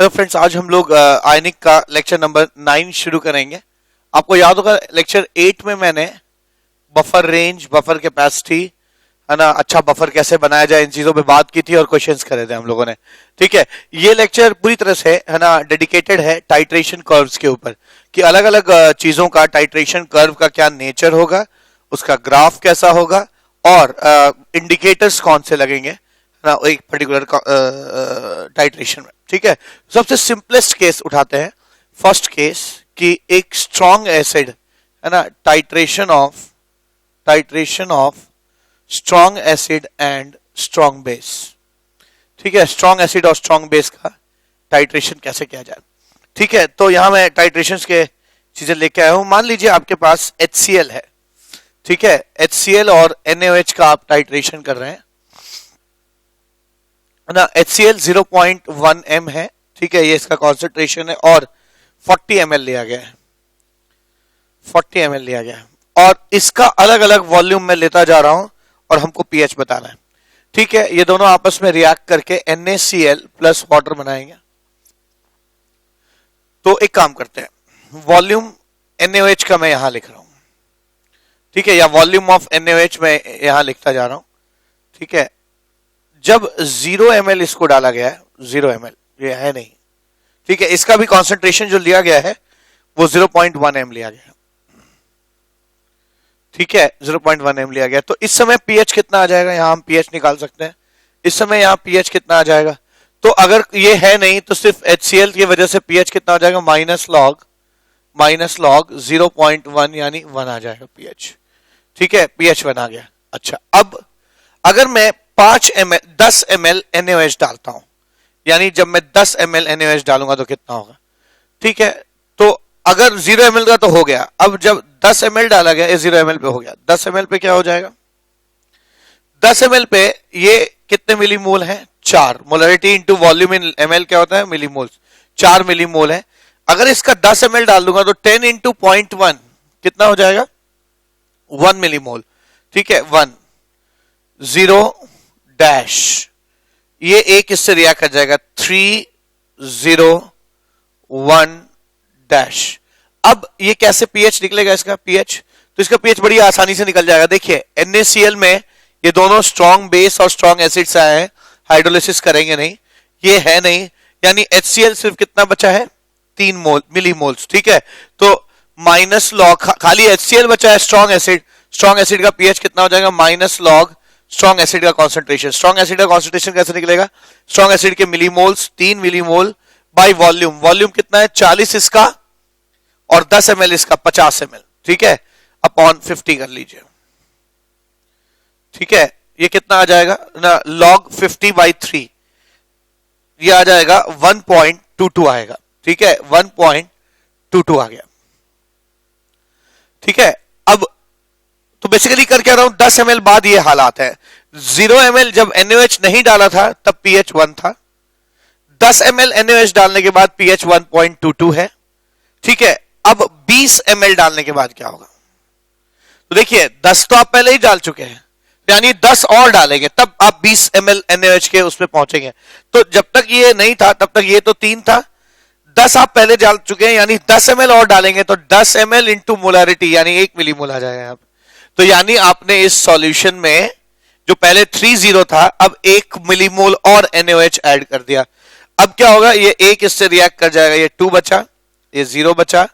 Hello friends, आज हम लोग आयनिक का लेक्चर नंबर 9 शुरू करेंगे। आपको याद होगा लेक्चर 8 में मैंने बफर रेंज, बफर कैपेसिटी, है ना, अच्छा बफर कैसे बनाया जाए, इन चीजों पे बात की थी और क्वेश्चंस करे थे हम लोगों ने। ठीक है, ये लेक्चर पूरी तरह से, है ना, डेडिकेटेड है टाइट्रेशन कर्व्स के ऊपर कि अलग अलग चीजों का टाइट्रेशन कर्व का क्या नेचर होगा, उसका ग्राफ कैसा होगा और इंडिकेटर्स कौन से लगेंगे ना एक पर्टिकुलर टाइट्रेशन में। ठीक है, सबसे सिंपलेस्ट केस उठाते हैं, फर्स्ट केस कि एक स्ट्रॉन्ग एसिड, है ना, titration of strong acid and strong base. ठीक है, स्ट्रॉन्ग एसिड और स्ट्रॉन्ग बेस का टाइट्रेशन कैसे किया जाए। ठीक है, तो यहां मैं टाइट्रेशन के चीजें लेके आया हूं। मान लीजिए आपके पास HCl है, ठीक है, HCl और NaOH का आप टाइट्रेशन कर रहे हैं ना। HCl 0.1 m है, ठीक है, ये इसका कॉन्सेंट्रेशन है और 40 ml लिया गया है, 40 ml लिया गया है और इसका अलग अलग वॉल्यूम में लेता जा रहा हूं और हमको पीएच बताना है। ठीक है, ये दोनों आपस में रिएक्ट करके NaCl प्लस वाटर बनाएंगे। तो एक काम करते हैं, वॉल्यूम NaOH का मैं यहां लिख रहा हूं, ठीक है, या वॉल्यूम ऑफ NaOH मैं यहां लिखता जा रहा हूं। ठीक है, जब 0 ml इसको डाला गया है, 0 ml ये है नहीं, ठीक है, इसका भी कॉन्सेंट्रेशन जो लिया गया है वो 0.1 m लिया गया है। ठीक है, 0.1 m लिया गया, तो इस समय पीएच कितना आ जाएगा, यहां हम पीएच निकाल सकते हैं। इस समय यहां पीएच कितना आ जाएगा, तो अगर ये है नहीं तो सिर्फ HCl की वजह से पीएच कितना हो जाएगा, माइनस लॉग 0.1 यानी 1 आ जाएगा पीएच। ठीक है, पीएच 1 आ गया। अच्छा, अब अगर मैं 10 ml NaOH डालता हूं, यानी जब मैं 10 ml NaOH डालूंगा तो कितना होगा। ठीक है, तो अगर 0 ml का तो हो गया, अब जब 10 ml डाला गया, ये 0 ml पे हो गया, 10 ml पे क्या हो जाएगा, 10 ml पे ये कितने मिलीमोल है, 4। मोलरिटी इंटू वॉल्यूम इन ml क्या होता है, मिलीमोल, 4 मिलीमोल है। अगर इसका 10 ml डाल दूंगा तो 10 इंटू 0.1 कितना हो जाएगा, 1 मिलीमोल। ठीक है, 1 0 डैश, ये एक इससे रिएक्ट कर जाएगा, 3 0 1 डैश। अब ये कैसे पीएच निकलेगा इसका पीएच, तो इसका पीएच बड़ी आसानी से निकल जाएगा। देखिए NaCl में ये दोनों स्ट्रॉन्ग बेस और स्ट्रॉन्ग एसिड्स आए हैं, हाइड्रोलिसिस करेंगे नहीं, ये है नहीं, यानी HCl सिर्फ कितना बचा है, 3 मिलीमोल्स। ठीक है, तो माइनस लॉग, खाली HCl बचा है स्ट्रॉन्ग एसिड का पीएच कितना हो जाएगा, माइनस लॉग स्ट्रॉन्ग एसिड का कॉन्सेंट्रेशन। स्ट्रॉन्ग एसिड का कॉन्सेंट्रेशन कैसे निकलेगा, स्ट्रॉन्ग एसिड के मिलीमोल्स 3 मिलीमोल बाय वॉल्यूम कितना है, 40 इसका और 10 ml इसका, 50 ml। ठीक है, अपॉन 50 कर लीजिए। ठीक है, ये कितना आ जाएगा ना, log 50/3, ये आ जाएगा 1.22 आएगा। ठीक है, 1.22 आ गया। ठीक है, अब तो बेसिकली कर क्या रहा हूं, 10 ml बाद ये हालात है, 0 ml जब NaOH नहीं डाला था तब pH 1 था, 10 ml NaOH डालने के बाद pH 1.22 है। ठीक है, अब 20 ml डालने के बाद क्या होगा, तो देखिए 10 तो आप पहले ही डाल चुके हैं, यानी 10 और डालेंगे तब आप 20 ml NaOH के उसमें पहुंचेंगे। तो जब तक ये नहीं था तब तक ये तो 3 था, 10 आप पहले डाल चुके हैं, यानी 10 ml और डालेंगे तो 10 ml इंटू मोलारिटी यानी 1 मिलीमोल आ जाएगा यहाँ पे। तो यानी आपने इस सॉल्यूशन में जो पहले 30 था अब 1 मिलीमोल और NaOH ऐड कर दिया। अब क्या होगा, ये 1 इससे रिएक्ट कर जाएगा, ये 2 बचा, ये 0 बचा,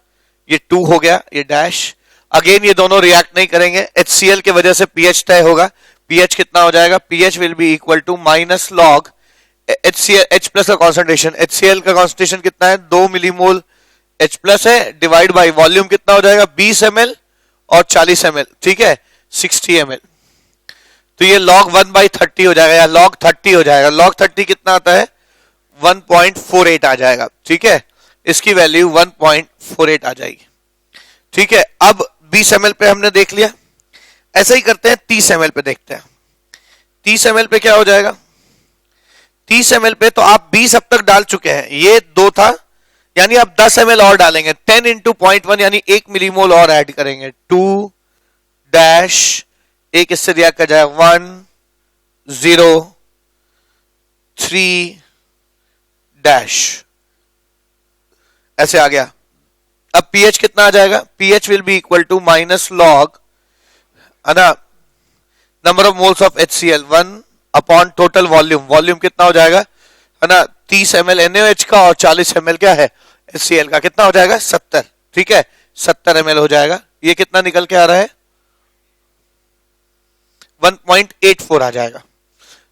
ये 2 हो गया, ये डैश। अगेन ये दोनों रिएक्ट नहीं करेंगे, HCl की वजह से पीएच तय होगा। पीएच कितना हो जाएगा, pH will be equal to minus log HCl, H plus का कॉन्सेंट्रेशन, HCl का कॉन्सेंट्रेशन कितना है, 2 मिलीमोल H प्लस है, डिवाइड बाई वॉल्यूम कितना हो जाएगा, 20 ml और 40 ml। ठीक है, 60 ml, तो ये log 1/30 हो जाएगा या log 30 हो जाएगा। log 30 कितना आता है, 1.48 आ जाएगा। ठीक है, इसकी वैल्यू 1.48 आ जाएगी। ठीक है, अब 20 ml पे हमने देख लिया, ऐसा ही करते हैं 30 ml पे देखते हैं। 30 ml पे क्या हो जाएगा, 30 ml पे तो आप 20 अब तक डाल चुके हैं, ये 2 था, यानी आप 10 ml और डालेंगे, 10 इंटू 0.1 यानी 1 मिलीमोल और ऐड करेंगे, 2 डैश, एक इससे रिएक्ट कर जाएगा, 1 0 3 डैश। ऐसे आ गया। अब पीएच कितना आ जाएगा, pH will be equal to minus log, है ना, number of moles of HCl 1 upon total volume, volume कितना हो जाएगा, है ना, 30 ml NaOH का और 40 ml क्या है HCl का, कितना हो जाएगा 70, ठीक है 70 ml हो जाएगा। ये कितना निकल के आ रहा है 1.84 आ जाएगा,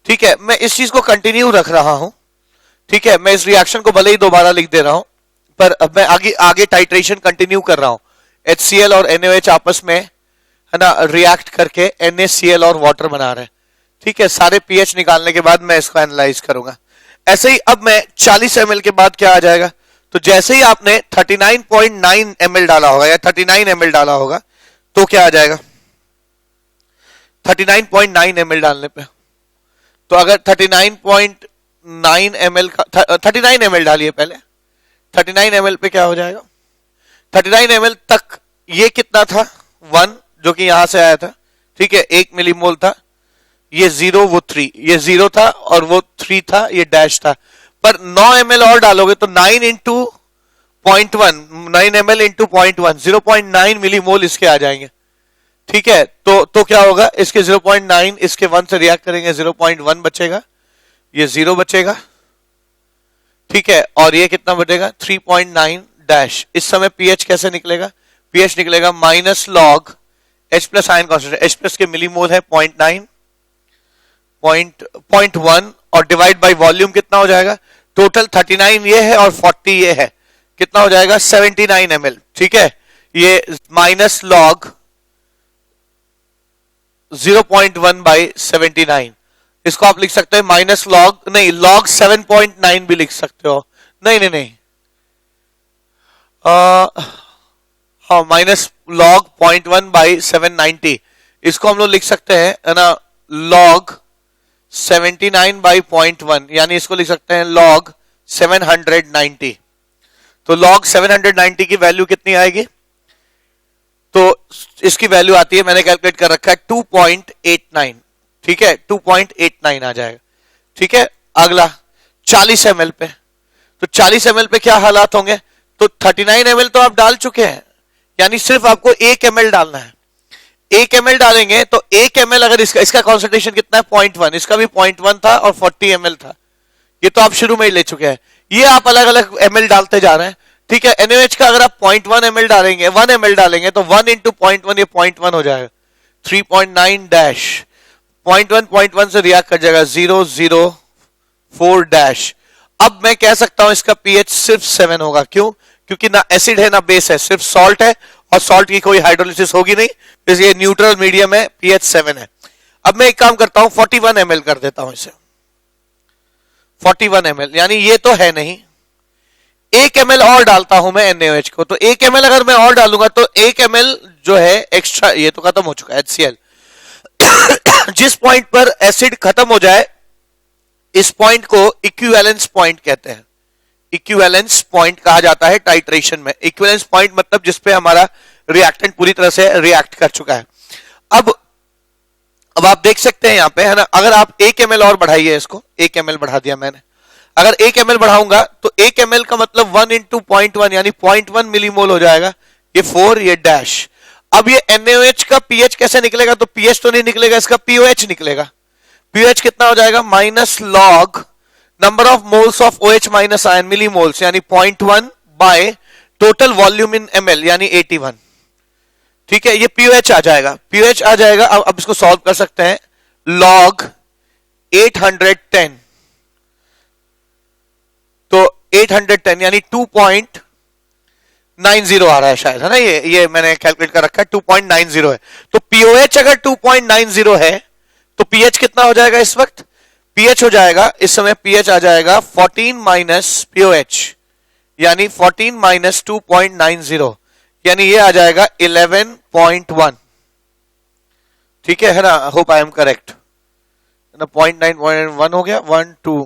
ठीक है। मैं इस चीज को कंटिन्यू रख रहा हूं, ठीक है, मैं इस रिएक्शन को भले ही दोबारा लिख दे रहा हूं, पर अब मैं आगे टाइट्रेशन कंटिन्यू कर रहा हूं। HCl और NaOH आपस में, है ना, रिएक्ट करके NaCl और वाटर बना रहे हैं, ठीक है। सारे पीएच निकालने के बाद मैं इसको एनालाइज करूंगा। ऐसे ही अब मैं 40 ml के बाद क्या आ जाएगा, तो जैसे ही आपने 39.9 ml डाला होगा या 39 ml डाला होगा तो क्या आ जाएगा 39.9 ml डालने पे, तो अगर 39.9 ml का 39 ml डालिए पहले, 39 ml पे क्या हो जाएगा 39 ml तक ये कितना था 1 जो कि यहां से आया था, ठीक है 1 मिलीमोल था, ये 0 वो 3, ये 0 था और वो 3 था, ये डैश था। पर 9 ml और डालोगे तो 9 इंटू 0.1, 9 ml इंटू 0.1 0.9 मिलीमोल इसके आ जाएंगे, ठीक है। तो क्या होगा, इसके 0.9 इसके 1 से रिएक्ट करेंगे, 0.1 बचेगा, ये 0 बचेगा, ठीक है, और ये कितना बचेगा 3.9 डैश। इस समय पीएच कैसे निकलेगा, पीएच निकलेगा minus log H plus ion concentration, H plus के मिलीमोल है 0.9 0.1 और डिवाइड बाय वॉल्यूम कितना हो जाएगा, टोटल 39 ये है और 40 ये है, कितना हो जाएगा 79 ml, ठीक है। ये माइनस लॉग 0.1 बाई 79, इसको आप लिख सकते हैं माइनस लॉग, नहीं लॉग 7.9 भी लिख सकते हो, नहीं हाँ माइनस लॉग 0.1 बाई 790, इसको हम लोग लिख सकते हैं, है ना, लॉग 79 बाई 0.1, यानी इसको लिख सकते हैं लॉग 790। तो लॉग 790 की वैल्यू कितनी आएगी, तो इसकी वैल्यू आती है, मैंने कैलकुलेट कर रखा है 2.89, ठीक है 2.89 आ जाएगा, ठीक है। अगला 40 ml पे, तो 40 ml पे क्या हालात होंगे, तो 39 ml तो आप डाल चुके हैं, यानी सिर्फ आपको 1 ml डालना है, 1 ml डालेंगे तो 1 ml अगर इसका कॉन्सेंट्रेशन कितना है 0.1, इसका भी 0.1 था और 40 ml था, ये तो आप शुरू में ही ले चुके हैं, ये आप अलग अलग ml डालते जा रहे हैं, ठीक है। NaOH का अगर आप 0.1 ml डालेंगे 1 ml डालेंगे तो 1 इंटू 0.1 ये 0.1 हो जाएगा, 3.9 डैश, 0.1 से रिएक्ट कर जाएगा 004 डैश। अब मैं कह सकता हूं इसका पीएच सिर्फ 7 होगा, क्यों, क्योंकि ना एसिड है ना बेस है, सिर्फ सॉल्ट है और सॉल्ट की कोई हाइड्रोलिसिस होगी नहीं, इसलिए न्यूट्रल मीडियम है, पीएच 7 है। अब मैं एक काम करता हूं 41 ml कर देता हूं इसे, 41 ml, यानी ये तो है नहीं, 1 ml और डालता हूं मैं NaOH को, तो 1 ml अगर मैं और डालूंगा तो 1 ml जो है एक्स्ट्रा, ये तो खत्म हो चुका है HCl। जिस पॉइंट पर एसिड खत्म हो जाए इस पॉइंट को इक्विवेलेंस पॉइंट कहते हैं, इक्विवेलेंस पॉइंट कहा जाता है टाइट्रेशन में। इक्विवेलेंस पॉइंट मतलब जिसपे हमारा रिएक्टेंट पूरी तरह से रिएक्ट कर चुका है। अब आप देख सकते हैं यहां पे, है ना, अगर आप 1 ml और बढ़ाइए, इसको 1 ml बढ़ा दिया मैंने, अगर 1 ml बढ़ाऊंगा तो 1 ml का मतलब 1 इंटू 0.1 यानी 0.1 मिलीमोल हो जाएगा, ये 4 ये डैश। अब ये NaOH का पीएच कैसे निकलेगा, तो पीएच तो नहीं निकलेगा, इसका पीओएच निकलेगा। पीओएच कितना हो जाएगा, minus log number of moles of OH minus ion millimoles यानी 0.1 by total volume in ml यानी 81, ठीक है। ये पीओएच आ जाएगा, पीओएच आ जाएगा। अब इसको सॉल्व कर सकते हैं, लॉग 810, तो 810 यानी 2.90 आ रहा है शायद, है ना, ये मैंने कैलकुलेट कर रखा है 2.90 है। तो पीओएच अगर 2.90 है तो पीएच कितना हो जाएगा इस वक्त, पीएच हो जाएगा इस समय, पीएच आ जाएगा 14 माइनस पीओएच यानी 14 माइनस 2.90 यानी ये आ जाएगा 11.1, ठीक है ना, होप आई एम करेक्ट, 0.9.1 हो गया 1 2,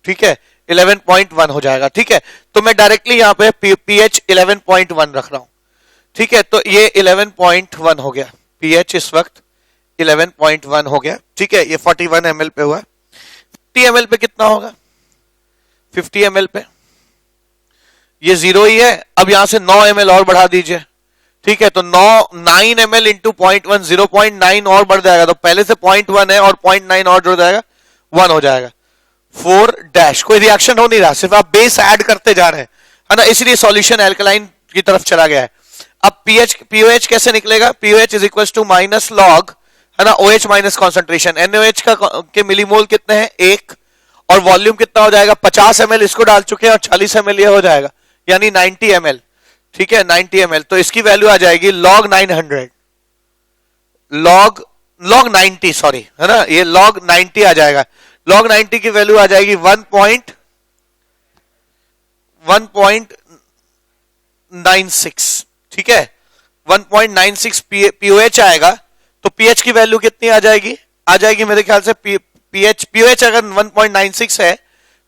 ठीक है 11.1 हो जाएगा, ठीक है। तो मैं डायरेक्टली यहां पे पीएच 11.1 रख रहा हूं, ठीक है। तो ये 11.1 हो गया, पीएच इस वक्त 11.1 हो गया, ठीक है। ये 41 ml पे हुआ, 50 ml पे कितना होगा, 50 ml पे ये 0 ही है। अब यहां से 9 ml और बढ़ा दीजिए, ठीक है, तो 9 ml इंटू 0.1 0.9 और बढ़ जाएगा, तो पहले से 0.1 है और 0.9 और जुड़ जाएगा, 1 हो जाएगा। 4 डैश, कोई रिएक्शन हो नहीं रहा, सिर्फ आप बेस ऐड करते जा रहे हैं, है ना, इसलिए सॉल्यूशन एल्कलाइन की तरफ चला गया है। अब पीओएच कैसे निकलेगा? POH is equal to minus log, है ना, OH माइनस कॉन्सेंट्रेशन। NaOH के मिलीमोल कितने हैं? 1, और वॉल्यूम कितना हो जाएगा? 50 ml इसको डाल चुके हैं और 40 ml ये हो जाएगा, यानी 90 ml, ठीक है, 90 ml। तो इसकी वैल्यू आ जाएगी log 900, log 90, सॉरी, है ना, ये log 90 आ जाएगा। log 90 की वैल्यू आ जाएगी 1.96, ठीक है, 1.96 पीओएच आएगा। तो पीएच की वैल्यू कितनी आ जाएगी? आ जाएगी मेरे ख्याल से पीएच अगर 1.96 है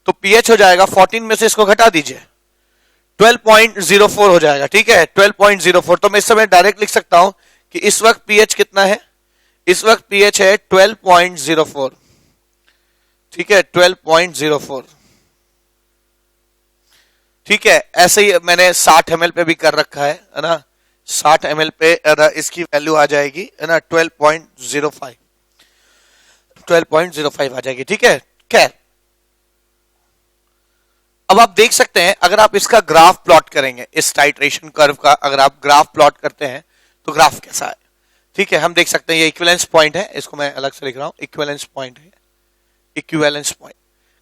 तो पीएच हो जाएगा 14 में से इसको घटा दीजिए, 12.04 हो जाएगा, ठीक है, 12.04। तो मैं इस समय डायरेक्ट लिख सकता हूं कि इस वक्त पीएच कितना है? इस वक्त पीएच है 12.04, ठीक है, 12.04, ठीक है। ऐसे ही मैंने 60 ml पे भी कर रखा है ना, 60 ml पे इसकी वैल्यू आ जाएगी, है ना, 12.05 आ जाएगी, ठीक है। खैर, अब आप देख सकते हैं, अगर आप इसका ग्राफ प्लॉट करेंगे, इस टाइट्रेशन कर्व का अगर आप ग्राफ प्लॉट करते हैं तो ग्राफ कैसा है, ठीक है, हम देख सकते हैं ये इक्विवेलेंस पॉइंट है, इसको मैं अलग से लिख रहा हूं, इक्विवेलेंस पॉइंट है, इक्विवेलेंस पॉइंट।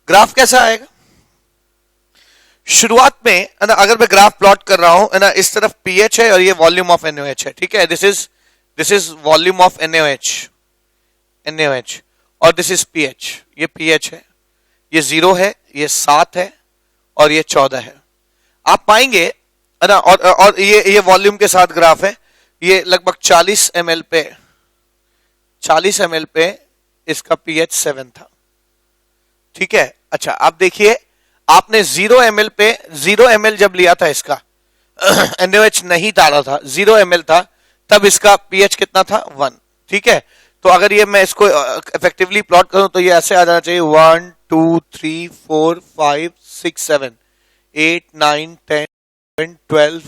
ग्राफ कैसा आएगा? शुरुआत में, है ना, अगर मैं ग्राफ प्लॉट कर रहा हूं, है ना, इस तरफ पीएच है और ये वॉल्यूम ऑफ NaOH है, ठीक है, this is volume of NaOH और दिस इज पीएच, ये पीएच है, ये 0 है, ये 7 है और ये 14 है। आप पाएंगे, है ना, और ये वॉल्यूम के साथ ग्राफ है, ये लगभग 40 ml पे इसका पीएच 7 था, ठीक है। अच्छा, आप देखिए, आपने 0 ml पे 0 ml जब लिया था इसका NaOH नहीं डाला था, 0 ml था, तब इसका पीएच कितना था? 1, ठीक है। तो अगर ये मैं इसको इफेक्टिवली प्लॉट करूं तो ये ऐसे आ जाना चाहिए 1 2 3 4 5 6 7 8 9 10 12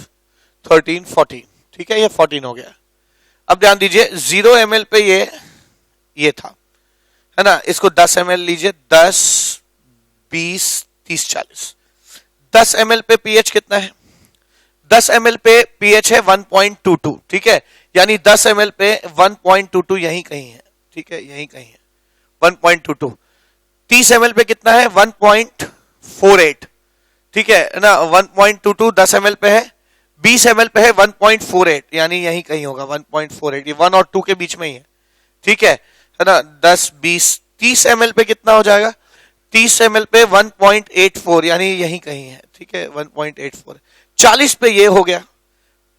13 14, ठीक है, ये 14 हो गया। अब ध्यान दीजिए, 0 ml पे ये था, है ना, इसको 10 ml लीजिए, 10 20 30 40, 10 ml पे पीएच कितना है? 10 ml पे पीएच है 1.22, ठीक है, यानी 10 ml पे 1.22 यहीं कहीं है, ठीक है, यहीं कहीं है 1.22। 30 ml पे कितना है? 1.48, ठीक है ना, 1.22 10 ml पे है, 20 ml पे है 1.48, यानी यहीं कहीं होगा 1.48, ये 1 और 2 के बीच में ही है, ठीक है ना। 10 20 30 ml पे कितना हो जाएगा? 30 ml पे 1.84, यानी यहीं कहीं है, ठीक है, 1.84। 40 पे ये हो गया,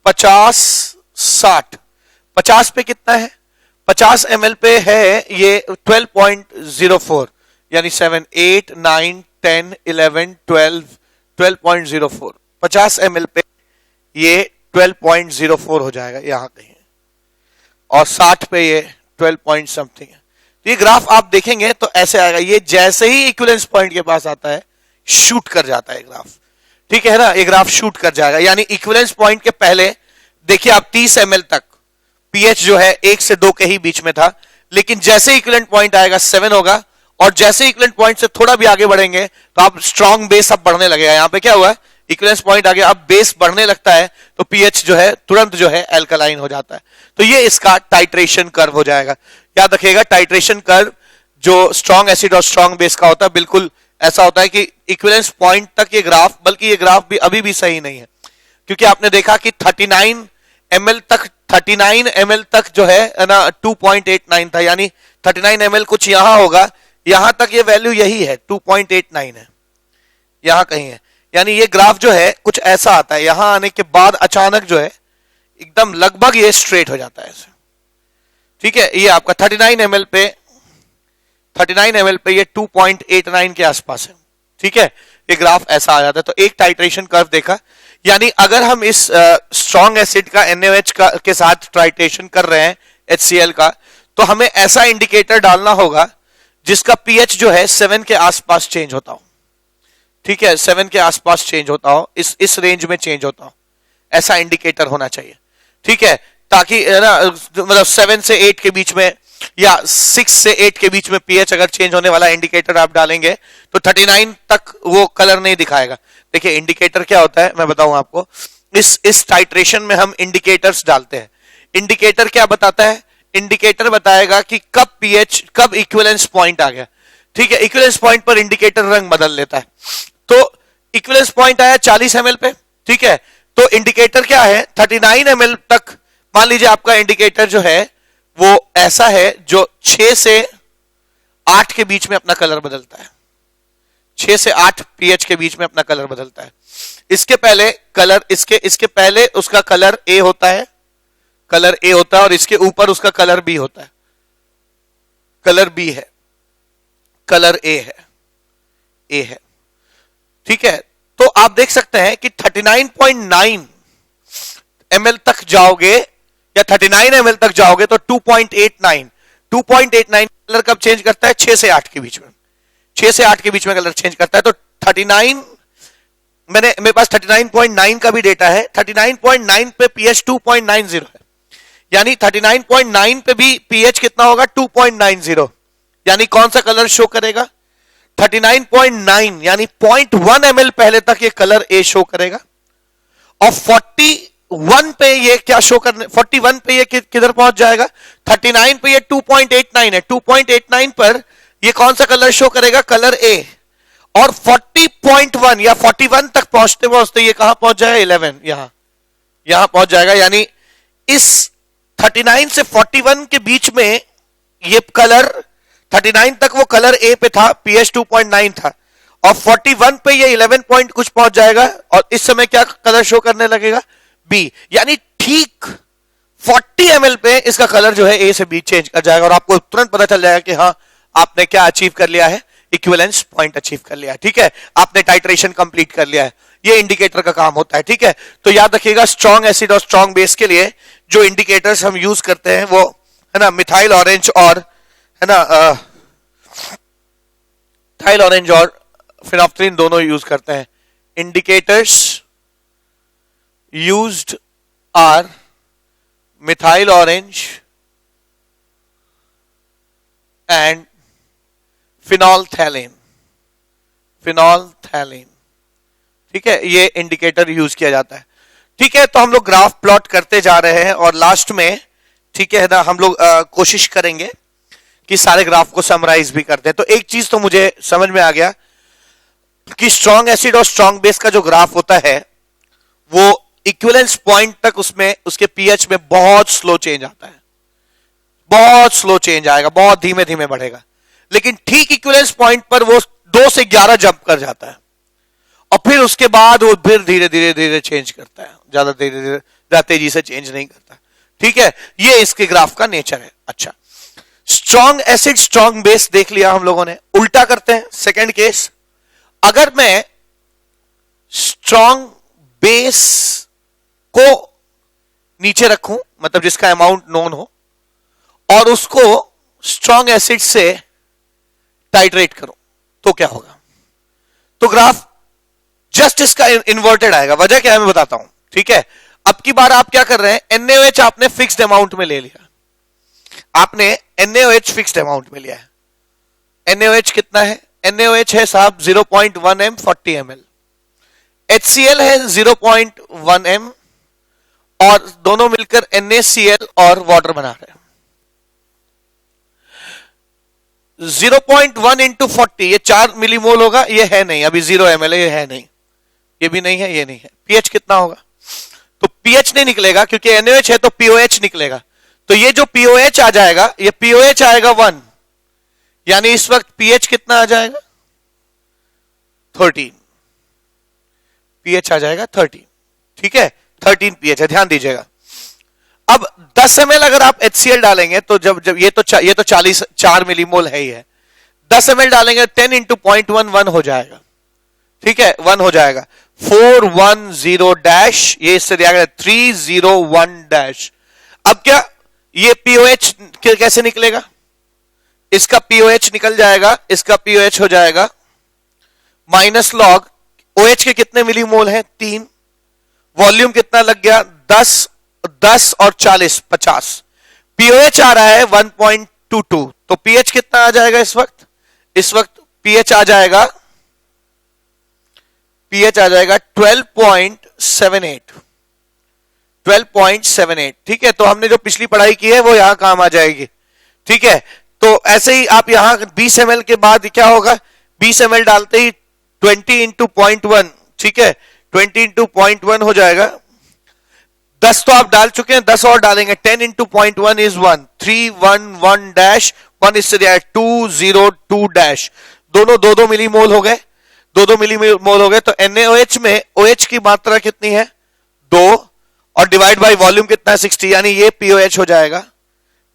50 60, 50 पे कितना है? 50 ml पे है ये 12.04, यानी 7 8 9 10 11 12 12.04, 50 ml पे ये 12.04 हो जाएगा यहां कहीं, और 60 पे ये 12 पॉइंट समथिंग है। ये ग्राफ आप देखेंगे तो ऐसे आएगा, ये जैसे ही इक्विवेलेंस पॉइंट के पास आता है शूट कर जाता है ग्राफ, ठीक है ना, ये ग्राफ शूट कर जाएगा, यानी इक्विवेलेंस पॉइंट के पहले देखिए आप 30 ml तक पीएच जो है 1 से 2 के ही बीच में था, लेकिन जैसे इक्विवेलेंट पॉइंट आएगा 7 होगा, और जैसे इक्विवेलेंट पॉइंट से थोड़ा भी आगे बढ़ेंगे तो आप स्ट्रॉन्ग बेस अब बढ़ने लगेगा। यहां पे क्या हुआ? इक्विवेलेंस पॉइंट आ गया, अब बेस बढ़ने लगता है तो पीएच जो है तुरंत जो है एल्कलाइन हो जाता है। तो ये इसका टाइट्रेशन कर्व हो जाएगा। याद रखिएगा, टाइट्रेशन कर्व जो स्ट्रॉन्ग एसिड और स्ट्रॉन्ग बेस का होता है बिल्कुल ऐसा होता है कि इक्विवेलेंस पॉइंट तक ये ग्राफ, बल्कि ये ग्राफ भी अभी भी सही नहीं है, क्योंकि आपने देखा कि 39 ml तक जो है ना 2.89 था, यानी 39 ml कुछ यहां होगा, यहां तक ये वैल्यू यही है 2.89 है, यहां कहीं है, यानी ये ग्राफ जो है कुछ ऐसा आता है, यहां आने के बाद अचानक जो है एकदम लगभग ये स्ट्रेट हो जाता है ऐसे, ठीक है। ये आपका 39 ml पे ये 2.89 के आसपास है, ठीक है, ये ग्राफ ऐसा आ जाता है। तो एक टाइट्रेशन कर्व देखा, यानी अगर हम इस स्ट्रॉन्ग एसिड का NaOH के साथ टाइट्रेशन कर रहे हैं HCl का, तो हमें ऐसा इंडिकेटर डालना होगा जिसका पीएच जो है 7 के आसपास चेंज होता हो, ठीक है, 7 के आसपास चेंज होता हो, इस रेंज में चेंज होता हो, ऐसा इंडिकेटर होना चाहिए। ठीक है, ताकि ना मतलब 7 से 8 के बीच में या 6 से 8 के बीच में पीएच अगर चेंज होने वाला इंडिकेटर आप डालेंगे तो 39 तक वो कलर नहीं दिखाएगा। देखिए इंडिकेटर क्या होता है मैं बताऊं आपको, इस टाइट्रेशन में हम इंडिकेटर्स डालते हैं। इंडिकेटर क्या बताता है, इंडिकेटर बताएगा कि कब पीएच, कब इक्विवेलेंस पॉइंट आ गया। ठीक है, इक्विवेलेंस पॉइंट पर इंडिकेटर रंग बदल लेता है। तो इक्विवेलेंस पॉइंट आया 40 ml पे, ठीक है, तो इंडिकेटर क्या है 39 ml तक। मान लीजिए आपका इंडिकेटर जो है वो ऐसा है जो 6 से 8 के बीच में अपना कलर बदलता है, 6 से 8 पीएच के बीच में अपना कलर बदलता है। इसके पहले कलर, इसके पहले उसका कलर ए होता है, कलर ए होता है, और इसके ऊपर उसका कलर बी होता है, कलर बी है, कलर ए है, ए है। ठीक है, तो आप देख सकते हैं कि 39.9 ml तक जाओगे या 39 ml तक जाओगे तो 2.89 कलर कब चेंज करता है, 6 से 8 के बीच में, 6 से 8 के बीच में कलर चेंज करता है। तो 39, मेरे पास 39.9 का भी डेटा है, 39.9 पे पीएच 2.90 है, यानी 39.9 पे भी पीएच कितना होगा 2.90, यानी कौन सा कलर शो करेगा 39.9, यानी 0.1 ml पहले तक ये कलर ए शो करेगा। और 41 पे ये क्या शो करने, 41 पे ये किधर पहुंच जाएगा, 39 पे ये 2.89 है, 2.89 पर ये कौन सा कलर शो करेगा, कलर ए। और 40.1 या 41 तक पहुंचते पहुंचते ये कहां पहुंच जाएगा, 11 यहां पहुंच जाएगा। यानी इस 39 से 41 के बीच में ये कलर 39 तक वो कलर ए पे था, पीएच 2.9 था, और 41 पे ये 11 पॉइंट कुछ पहुंच जाएगा और इस समय क्या कलर शो करने लगेगा, बी। यानी ठीक 40 ml पे इसका कलर जो है ए से बी चेंज कर जाएगा और आपको तुरंत पता चल जाएगा कि हाँ आपने क्या अचीव कर लिया है, इक्विवेलेंस पॉइंट अचीव कर लिया है। ठीक है, आपने टाइट्रेशन कंप्लीट कर लिया है। ये इंडिकेटर का काम होता है। ठीक है, तो याद रखिएगा स्ट्रॉन्ग एसिड और स्ट्रॉन्ग बेस के लिए जो इंडिकेटर्स हम यूज करते हैं वो है ना मिथाइल ऑरेंज और है ना मिथाइल ऑरेंज और फिनोफ्थलीन दोनों यूज करते हैं। Indicators used are methyl orange and phenolphthalein, phenolphthalein. ठीक है, ये इंडिकेटर यूज किया जाता है। ठीक है, तो हम लोग ग्राफ प्लॉट करते जा रहे हैं और लास्ट में ठीक है ना हम लोग कोशिश करेंगे कि सारे ग्राफ को समराइज भी करते हैं। तो एक चीज तो मुझे समझ में आ गया कि स्ट्रॉन्ग एसिड और स्ट्रॉन्ग बेस का जो ग्राफ होता है वो इक्विवेलेंस पॉइंट तक उसमें उसके पीएच में बहुत स्लो चेंज आता है, बहुत स्लो चेंज आएगा, बहुत धीमे धीमे बढ़ेगा। लेकिन ठीक इक्विवेलेंस पॉइंट पर वो 2 से 11 जंप कर जाता है और फिर उसके बाद वो फिर धीरे धीरे धीरे चेंज करता है, ज्यादा धीरे धीरे, ज्यादा तेजी से चेंज नहीं करता। ठीक है, ये इसके ग्राफ का नेचर है। अच्छा, स्ट्रॉन्ग एसिड स्ट्रॉन्ग बेस देख लिया हम लोगों ने। उल्टा करते हैं, सेकंड केस। अगर मैं स्ट्रॉन्ग बेस को नीचे रखूं, मतलब जिसका अमाउंट नोन हो, और उसको स्ट्रॉन्ग एसिड से टाइट्रेट करूं तो क्या होगा, तो ग्राफ जस्ट इसका इन्वर्टेड आएगा। वजह क्या है मैं बताता हूं। ठीक है, अब की बार आप क्या कर रहे हैं, NaOH आपने फिक्स्ड अमाउंट में ले लिया, आपने NaOH फिक्स्ड अमाउंट में लिया है। NaOH कितना है, NaOH है साहब 0.1 m 40 ml, HCl है 0.1 m, और दोनों मिलकर NaCl और वाटर बना रहे हैं। 0.1 इंटू 40 ये 4 मिलीमोल होगा, ये है नहीं, अभी 0 ml है, ये है नहीं, ये भी नहीं है, ये नहीं है। पीएच कितना होगा, तो पीएच नहीं निकलेगा क्योंकि NaOH है तो POH निकलेगा। तो ये जो POH आ जाएगा, ये POH आएगा 1, यानी इस वक्त पीएच कितना आ जाएगा 13, पीएच आ जाएगा 13। ठीक है, 13 पीएच है, ध्यान दीजिएगा। अब 10 ml अगर आप HCl डालेंगे तो जब ये तो 4 मिलीमोल है ही है, 10 ml डालेंगे 10 इंटू 0.1 हो जाएगा। ठीक है, 1 हो जाएगा, 410 डैश, ये इससे दिया गया 301 डैश। अब क्या ये POH कैसे निकलेगा, इसका POH निकल जाएगा, इसका POH हो जाएगा माइनस लॉग OH के कितने मिलीमोल हैं? 3। वॉल्यूम कितना लग गया? 10 और 40 50। pOH आ रहा है 1.22, तो pH कितना आ जाएगा इस वक्त? इस वक्त pH आ जाएगा 12.78। ठीक है, तो हमने जो पिछली पढ़ाई की है वो यहां काम आ जाएगी। ठीक है, तो ऐसे ही आप यहां 20 ml के बाद क्या होगा? 20 ml डालते ही 20 इंटू 0.1, ठीक है, 20 इंटू 0.1 हो जाएगा। 10 तो आप डाल चुके हैं, 10 और डालेंगे। 10 इंटू 0.1 इज 1, 3 1 1 डैश 1 इससे दिया 2 0 2 डैश, दोनों 2 मिलीमोल हो गए, 2 मिलीमोल हो गए। तो NaOH में OH की मात्रा कितनी है? 2, और डिवाइड बाय वॉल्यूम कितना है? 60, यानी ये pOH हो जाएगा,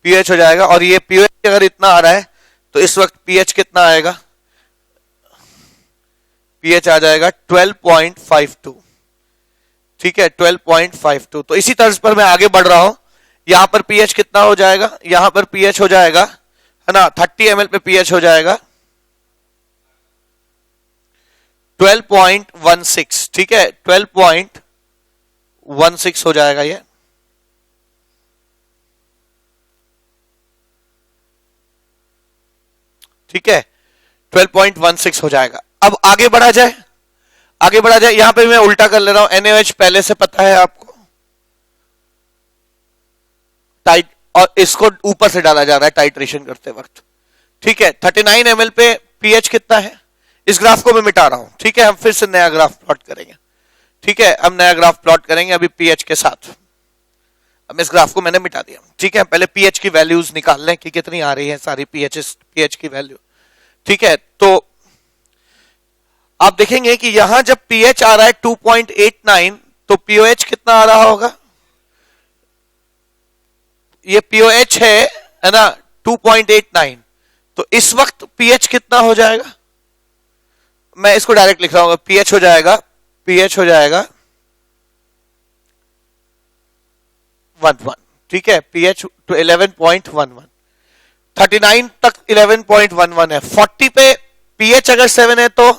pH हो जाएगा। और ये pOH अगर इतना आ रहा है तो इस वक्त pH कितना आएगा? pH आ जाएगा 12.52। ठीक है, 12.52। तो इसी तर्ज पर मैं आगे बढ़ रहा हूं। यहां पर pH कितना हो जाएगा? यहां पर pH हो जाएगा, है ना, 30 ml पे pH हो जाएगा 12.16। ठीक है, 12.16 हो जाएगा ये। ठीक है, 12.16 हो जाएगा। अब आगे बढ़ा जाए, आगे बढ़ा जाए। यहां पे मैं उल्टा कर ले रहा हूं। NaOH पहले से पता है आपको, टाइट, और इसको ऊपर से डाला जा रहा है टाइट्रेशन करते वक्त। ठीक है, 39 ml पे pH कितना है? इस ग्राफ को मैं मिटा रहा हूं। ठीक है, हम फिर से नया ग्राफ प्लॉट करेंगे। ठीक है, हम नया ग्राफ प्लॉट करेंगे अभी pH के साथ। अब इस ग्राफ को मैंने मिटा दिया। ठीक है, पहले pH की वैल्यूज निकाल लें कि कितनी आ रही है सारी pH की वैल्यू। ठीक है, तो आप देखेंगे कि यहां जब pH आ रहा है 2.89, तो pOH कितना आ रहा होगा? ये pOH है ना, 2.89। तो इस वक्त pH कितना हो जाएगा? मैं इसको डायरेक्ट लिख रहा हूं। pH हो जाएगा 11। ठीक है, pH to 11.11। 39 तक 11.11 है। 40 पे pH अगर 7 है तो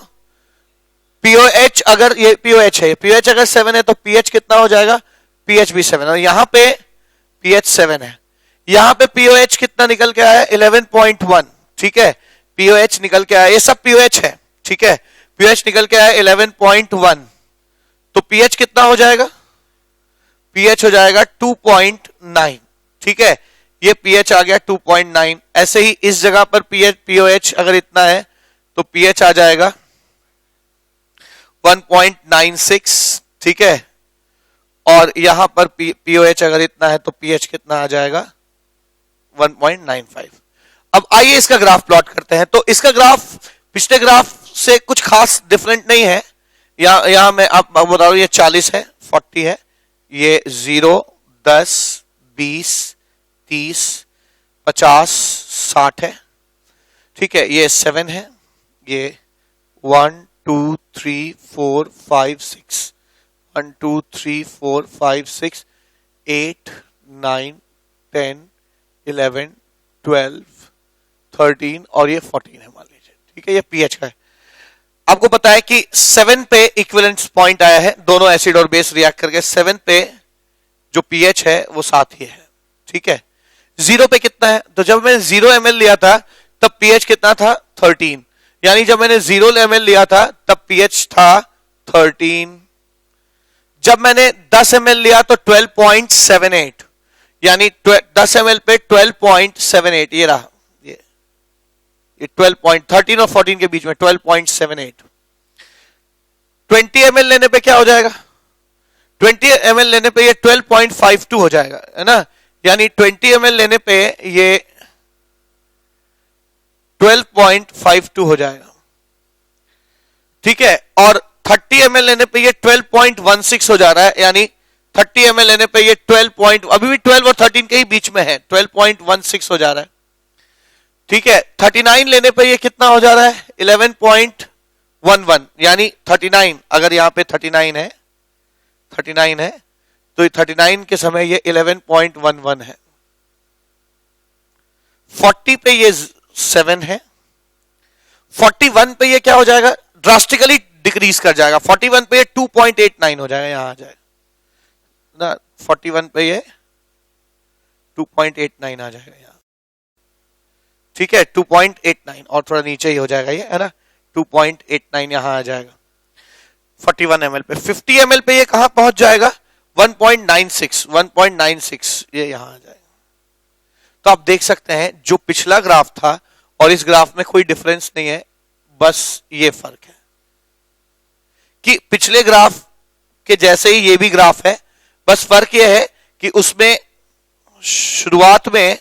pOH, अगर ये pOH है, pOH अगर 7 है तो pH कितना हो जाएगा? pH भी 7। और यहां पे pH 7 है, यहां पे pOH कितना निकल के आया? 11.1। ठीक है, pOH निकल के आया, ये सब pOH है। ठीक है, pH निकल के आया 11.1, तो pH कितना हो जाएगा? pH हो जाएगा 2.9। ठीक है, ये pH आ गया 2.9। ऐसे ही इस जगह पर pOH अगर इतना है तो pH आ जाएगा 1.96। ठीक है, और यहां पर pOH अगर इतना है तो pH कितना आ जाएगा? 1.95। अब आइए इसका ग्राफ प्लॉट करते हैं। तो इसका ग्राफ पिछले ग्राफ से कुछ खास डिफरेंट नहीं है। यहां मैं आप बता रहा हूं, ये 40 है, 40 है, ये 0 10 20 30 50 60 है। ठीक है, ये 7 है, ये 1 2 3 4 5 6 1 2 3 4 5 6 8 9 10 11 12 13 और ये 14 है, मान लीजिए। ठीक है, ये pH का है। आपको पता है कि 7 पे इक्विवेलेंस पॉइंट आया है, दोनों एसिड और बेस रिएक्ट करके 7 पे जो pH है वो 7 ही है। ठीक है, 0 पे कितना है? तो जब मैंने 0 ml लिया था तब pH कितना था? 13। यानी जब मैंने 0 ml लिया था तब pH था 13। जब मैंने 10 ml लिया तो 12.78, यानी 10 ml पे 12.78, ये रहा, ये 12.13 और 14 के बीच में 12.78। 20 ml लेने पे क्या हो जाएगा? 20 ml लेने पे ये 12.52 हो जाएगा, है ना, यानी 20 ml लेने पे ये 12.52 हो जाएगा। ठीक है, और 30 ml लेने पे ये 12.16 हो जा रहा है, यानी 30 ml लेने पे ये 12. अभी भी 12 और 13 के ही बीच में है, 12.16 हो जा रहा है। ठीक है, 39 लेने पे ये कितना हो जा रहा है? 11.11, यानी 39, अगर यहां पे 39 है तो 39 के समय ये 11.11 है। 40 पे ये 7 है। 41 पे ये क्या हो जाएगा? ड्रास्टिकली डिक्रीज कर जाएगा। 41 पे 2.89 हो जाएगा, यहां आ जाएगा ना, 41 पे ये 2.89 आ जाएगा यहां, ठीक है 2.89 और थोड़ा नीचे ही हो जाएगा ये, है ना, 2.89 यहां आ जाएगा 41 ml पे। 50 ml पे ये कहां पहुंच जाएगा, 1.96 ये यहां आ जाएगा। तो आप देख सकते हैं जो पिछला ग्राफ था और इस ग्राफ में कोई डिफरेंस नहीं है, बस ये फर्क है कि पिछले ग्राफ के जैसे ही ये भी ग्राफ है, बस फर्क ये है कि उसमें शुरुआत में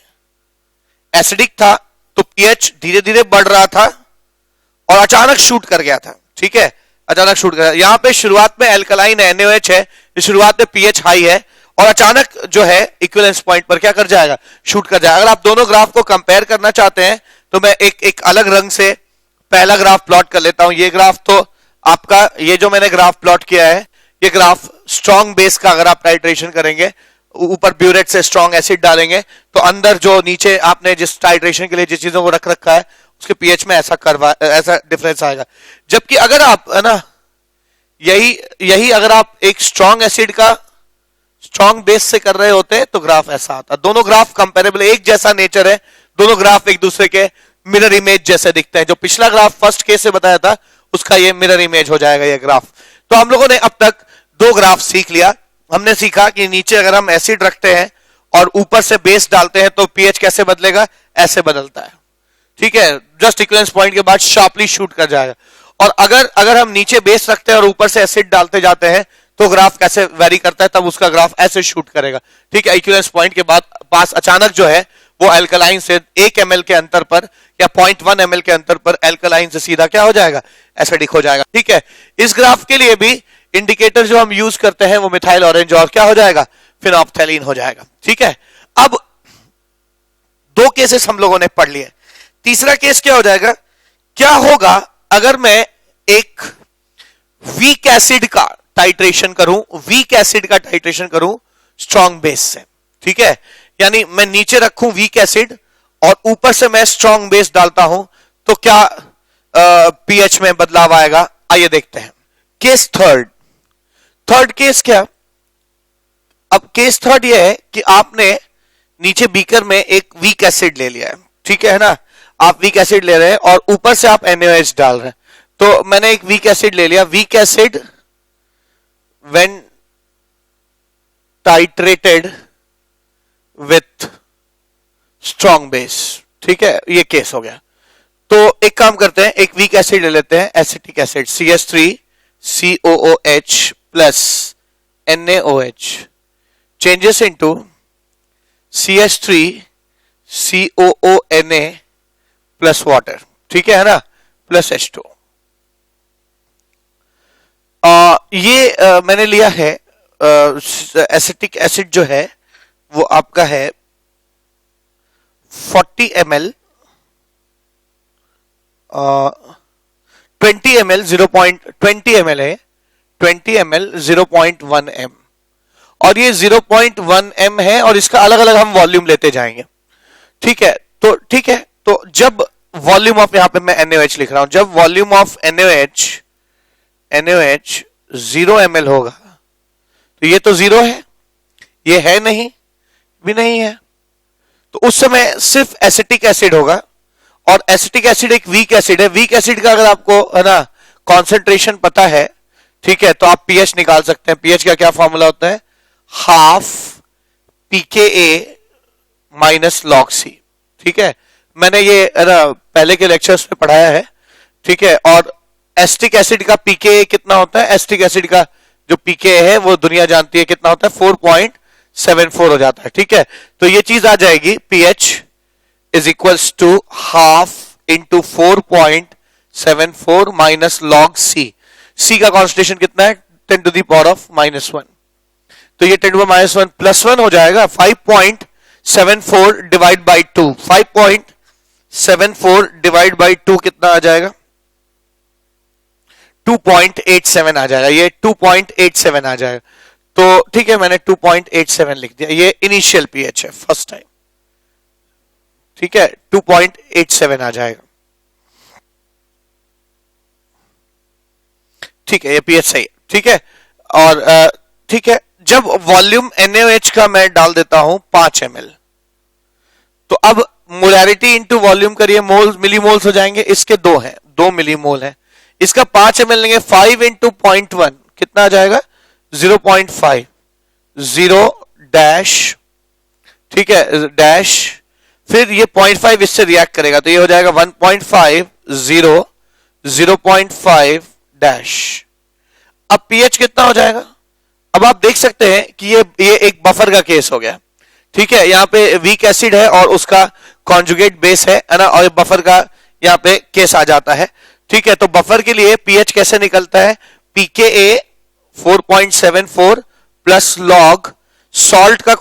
एसिडिक था तो पीएच धीरे धीरे बढ़ रहा था और अचानक शूट कर गया था, ठीक है, अचानक शूट कर गया। यहां पे शुरुआत में एल्कलाइन है, NaOH है, शुरुआत में पीएच हाई है और अचानक जो है इक्विवेलेंस पॉइंट पर क्या कर जाएगा, शूट कर जाएगा। अगर आप दोनों ग्राफ को कंपेयर करना चाहते हैं तो मैं एक अलग रंग से पहला ग्राफ प्लॉट कर लेता हूं। ये ग्राफ तो आपका, ये जो मैंने ग्राफ प्लॉट किया है, ये ग्राफ स्ट्रॉन्ग बेस का, अगर आप टाइट्रेशन करेंगे, ऊपर ब्यूरेट से स्ट्रॉन्ग एसिड डालेंगे तो अंदर जो नीचे आपने जिस टाइट्रेशन के लिए जिस चीजों को रख रखा है उसके पीएच में ऐसा डिफरेंस आएगा। जबकि अगर आप, है ना, यही अगर आप एक स्ट्रॉन्ग एसिड का स्ट्रॉन्ग बेस से कर रहे होते हैं तो ग्राफ ऐसा आता। दोनों ग्राफ कंपेरेबल, एक जैसा नेचर है, दोनों ग्राफ एक दूसरे के मिरर इमेज जैसे दिखते हैं। जो पिछला ग्राफ फर्स्ट केस से बताया था उसका ये मिरर इमेज हो जाएगा ये ग्राफ। तो हम लोगों ने अब तक दो ग्राफ सीख लिया। हमने सीखा कि नीचे अगर हम एसिड रखते हैं और ऊपर से बेस डालते हैं तो पीएच कैसे बदलेगा, ऐसे बदलता है, ठीक है, जस्ट इक्विवेलेंस पॉइंट के बाद शार्पली शूट कर जाएगा। और अगर हम नीचे बेस रखते हैं और ऊपर से एसिड डालते जाते हैं तो ग्राफ कैसे वेरी करता है, तब उसका ग्राफ ऐसे शूट करेगा, ठीक है। इक्विवेलेंस पॉइंट के बाद पास अचानक जो है वो एल्कलाइन से 1 ml के अंतर पर या 0.1 ml के अंतर पर एल्कलाइन से सीधा क्या हो जाएगा, एसिडिक हो जाएगा, ठीक है। इस ग्राफ के लिए भी इंडिकेटर जो हम यूज करते हैं वो मिथाइल ऑरेंज और क्या हो जाएगा, फिनोप्थेलीन हो जाएगा, ठीक है। अब दो केसेस हम लोगों ने पढ़ लिए, तीसरा केस क्या हो जाएगा, क्या होगा अगर मैं एक वीक एसिड का टाइट्रेशन करूं, वीक एसिड का टाइट्रेशन करूं स्ट्रॉन्ग बेस से, ठीक है। यानी मैं नीचे रखूं वीक एसिड और ऊपर से मैं स्ट्रॉन्ग बेस डालता हूं तो क्या पीएच में बदलाव आएगा, आइए देखते हैं। केस थर्ड केस क्या, अब केस थर्ड यह है कि आपने नीचे बीकर में एक वीक एसिड ले लिया है, ठीक है ना, आप वीक एसिड ले रहे हैं और ऊपर से आप NaOH डाल रहे हैं। तो मैंने एक वीक एसिड ले लिया, weak acid when titrated with strong base, ठीक है, ये केस हो गया। तो एक काम करते हैं, एक वीक एसिड ले लेते हैं, acetic acid CH3COOH plus NaOH changes into CH3COONA plus water, ठीक है ना, प्लस H2। ये मैंने लिया है एसिटिक एसिड जो है वो आपका है 40 ml, 20 ml 0.20 ml है, 20 ml 0.1 m और ये 0.1 m है और इसका अलग अलग हम वॉल्यूम लेते जाएंगे, ठीक है। तो ठीक है, तो जब वॉल्यूम ऑफ, यहां पे मैं NaOH लिख रहा हूं, जब वॉल्यूम ऑफ NaOH 0 ml होगा तो ये तो 0 है, ये है नहीं, भी नहीं है, तो उस समय सिर्फ एसिटिक एसिड होगा। और एसिटिक एसिड एक वीक एसिड है, वीक एसिड का अगर आपको, है ना, कॉन्सेंट्रेशन पता है, ठीक है, तो आप पीएच निकाल सकते हैं। पीएच का क्या फॉर्मूला होता है, half pKa minus log C, ठीक है। मैंने ये, है ना, पहले के लेक्चर्स में पढ़ाया है, ठीक है। और एसिटिक एसिड का pKa कितना होता है, एसिटिक एसिड का जो pKa है वो दुनिया जानती है कितना होता है, 4.74 हो जाता है, ठीक है। तो ये चीज आ जाएगी, pH is equals to half into 4.74 minus log C। C का कॉन्सेंट्रेशन कितना है, 10 to the power of -1, तो ये 10 to the -1 प्लस 1 हो जाएगा। 5.74 डिवाइड बाई 2, 5.74 डिवाइड बाई 2 कितना आ जाएगा, 2.87 आ जाएगा, ये 2.87 आ जाएगा। तो ठीक है, मैंने 2.87 लिख दिया, ये इनिशियल पीएच है फर्स्ट टाइम, ठीक है, 2.87 आ जाएगा। ठीक है, ये पीएच सही है, ठीक है। और ठीक है, जब वॉल्यूम NaOH का मैं डाल देता हूं 5 ml, तो अब मोलैरिटी इंटू वॉल्यूम करिए, मोल्स मिली मोल्स हो जाएंगे, इसके 2 हैं, 2 मिली मोल है। इसका 5 ml लेंगे, 5 इंटू 0.1 कितना आ जाएगा 0.5, 0 डैश, ठीक है, डैश, फिर ये 0.5 इससे रिएक्ट करेगा तो ये हो जाएगा 1.5, 0, 0.5 डैश। अब पीएच कितना हो जाएगा? अब आप देख सकते हैं कि ये एक बफर का केस हो गया, ठीक है। यहाँ पे वीक एसिड है और उसका कॉन्जुगेट बेस है ना, और बफर का यहाँ पे केस आ जाता है, ठीक है। तो बफर के लिए पीएच कैसे निकलता है? pKa 4.74 प्लस लॉग सॉल्ट का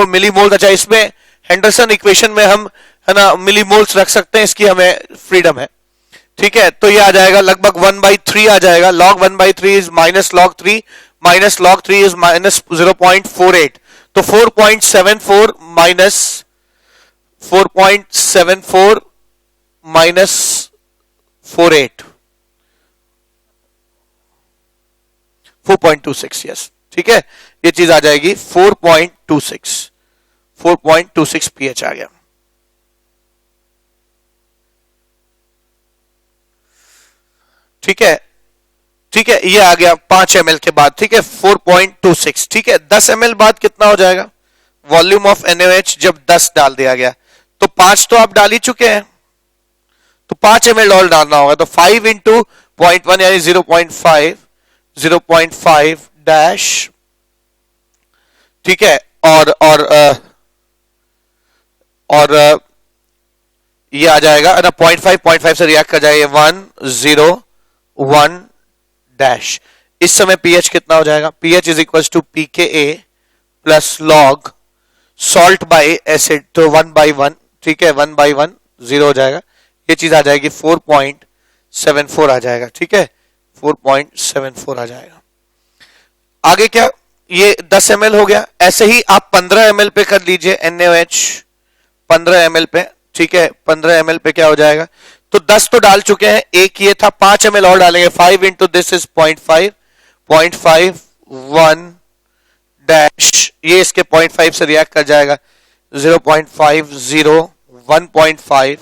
मिली मोल्स। अच्छा, इसमें हेंडरसन इक्वेशन में हम है ना मिली मोल्स रख सकते हैं, इसकी हमें फ्रीडम है, ठीक है। तो ये आ जाएगा लगभग 1/3 आ जाएगा, log 1/3 is minus log 3, minus log 3 is minus 0.48, तो 4.74 माइनस 4.74 माइनस 48, 4.26, यस, ठीक है। ये चीज आ जाएगी 4.26 पीएच आ गया, ठीक है, ठीक है। ये आ गया 5 ml के बाद, ठीक है, 4.26, ठीक है। 10 ml बाद कितना हो जाएगा वॉल्यूम ऑफ NaOH जब 10 डाल दिया गया? तो 5 तो आप डाल ही चुके हैं, तो 5 ml और डालना होगा, तो 5 इंटू 0.1 यानी 0.5, 0.5 डैश, ठीक है। और ये आ जाएगा ना 0.5 से रिएक्ट कर जाएगा 1, 0, 1 डैश। इस समय पीएच कितना हो जाएगा? PH is equal to pKa plus log salt by acid, तो 1/1, ठीक है, 1/1 0 हो जाएगा। ये चीज आ जाएगी 4.74 आ जाएगा, ठीक है, 4.74 आ जाएगा। आगे क्या? ये 10 ml हो गया। ऐसे ही आप 15 ml पे कर लीजिए NaOH, 15 ml पे, ठीक है, 15 ml पे क्या हो जाएगा? तो 10 तो डाल चुके हैं, एक ये था, 5 ml और डालेंगे, 5 इंटू दिस इज 0.5, 0.5, 1 डैश, ये इसके 0.5 से रिएक्ट कर जाएगा 0.5, 0, 1.5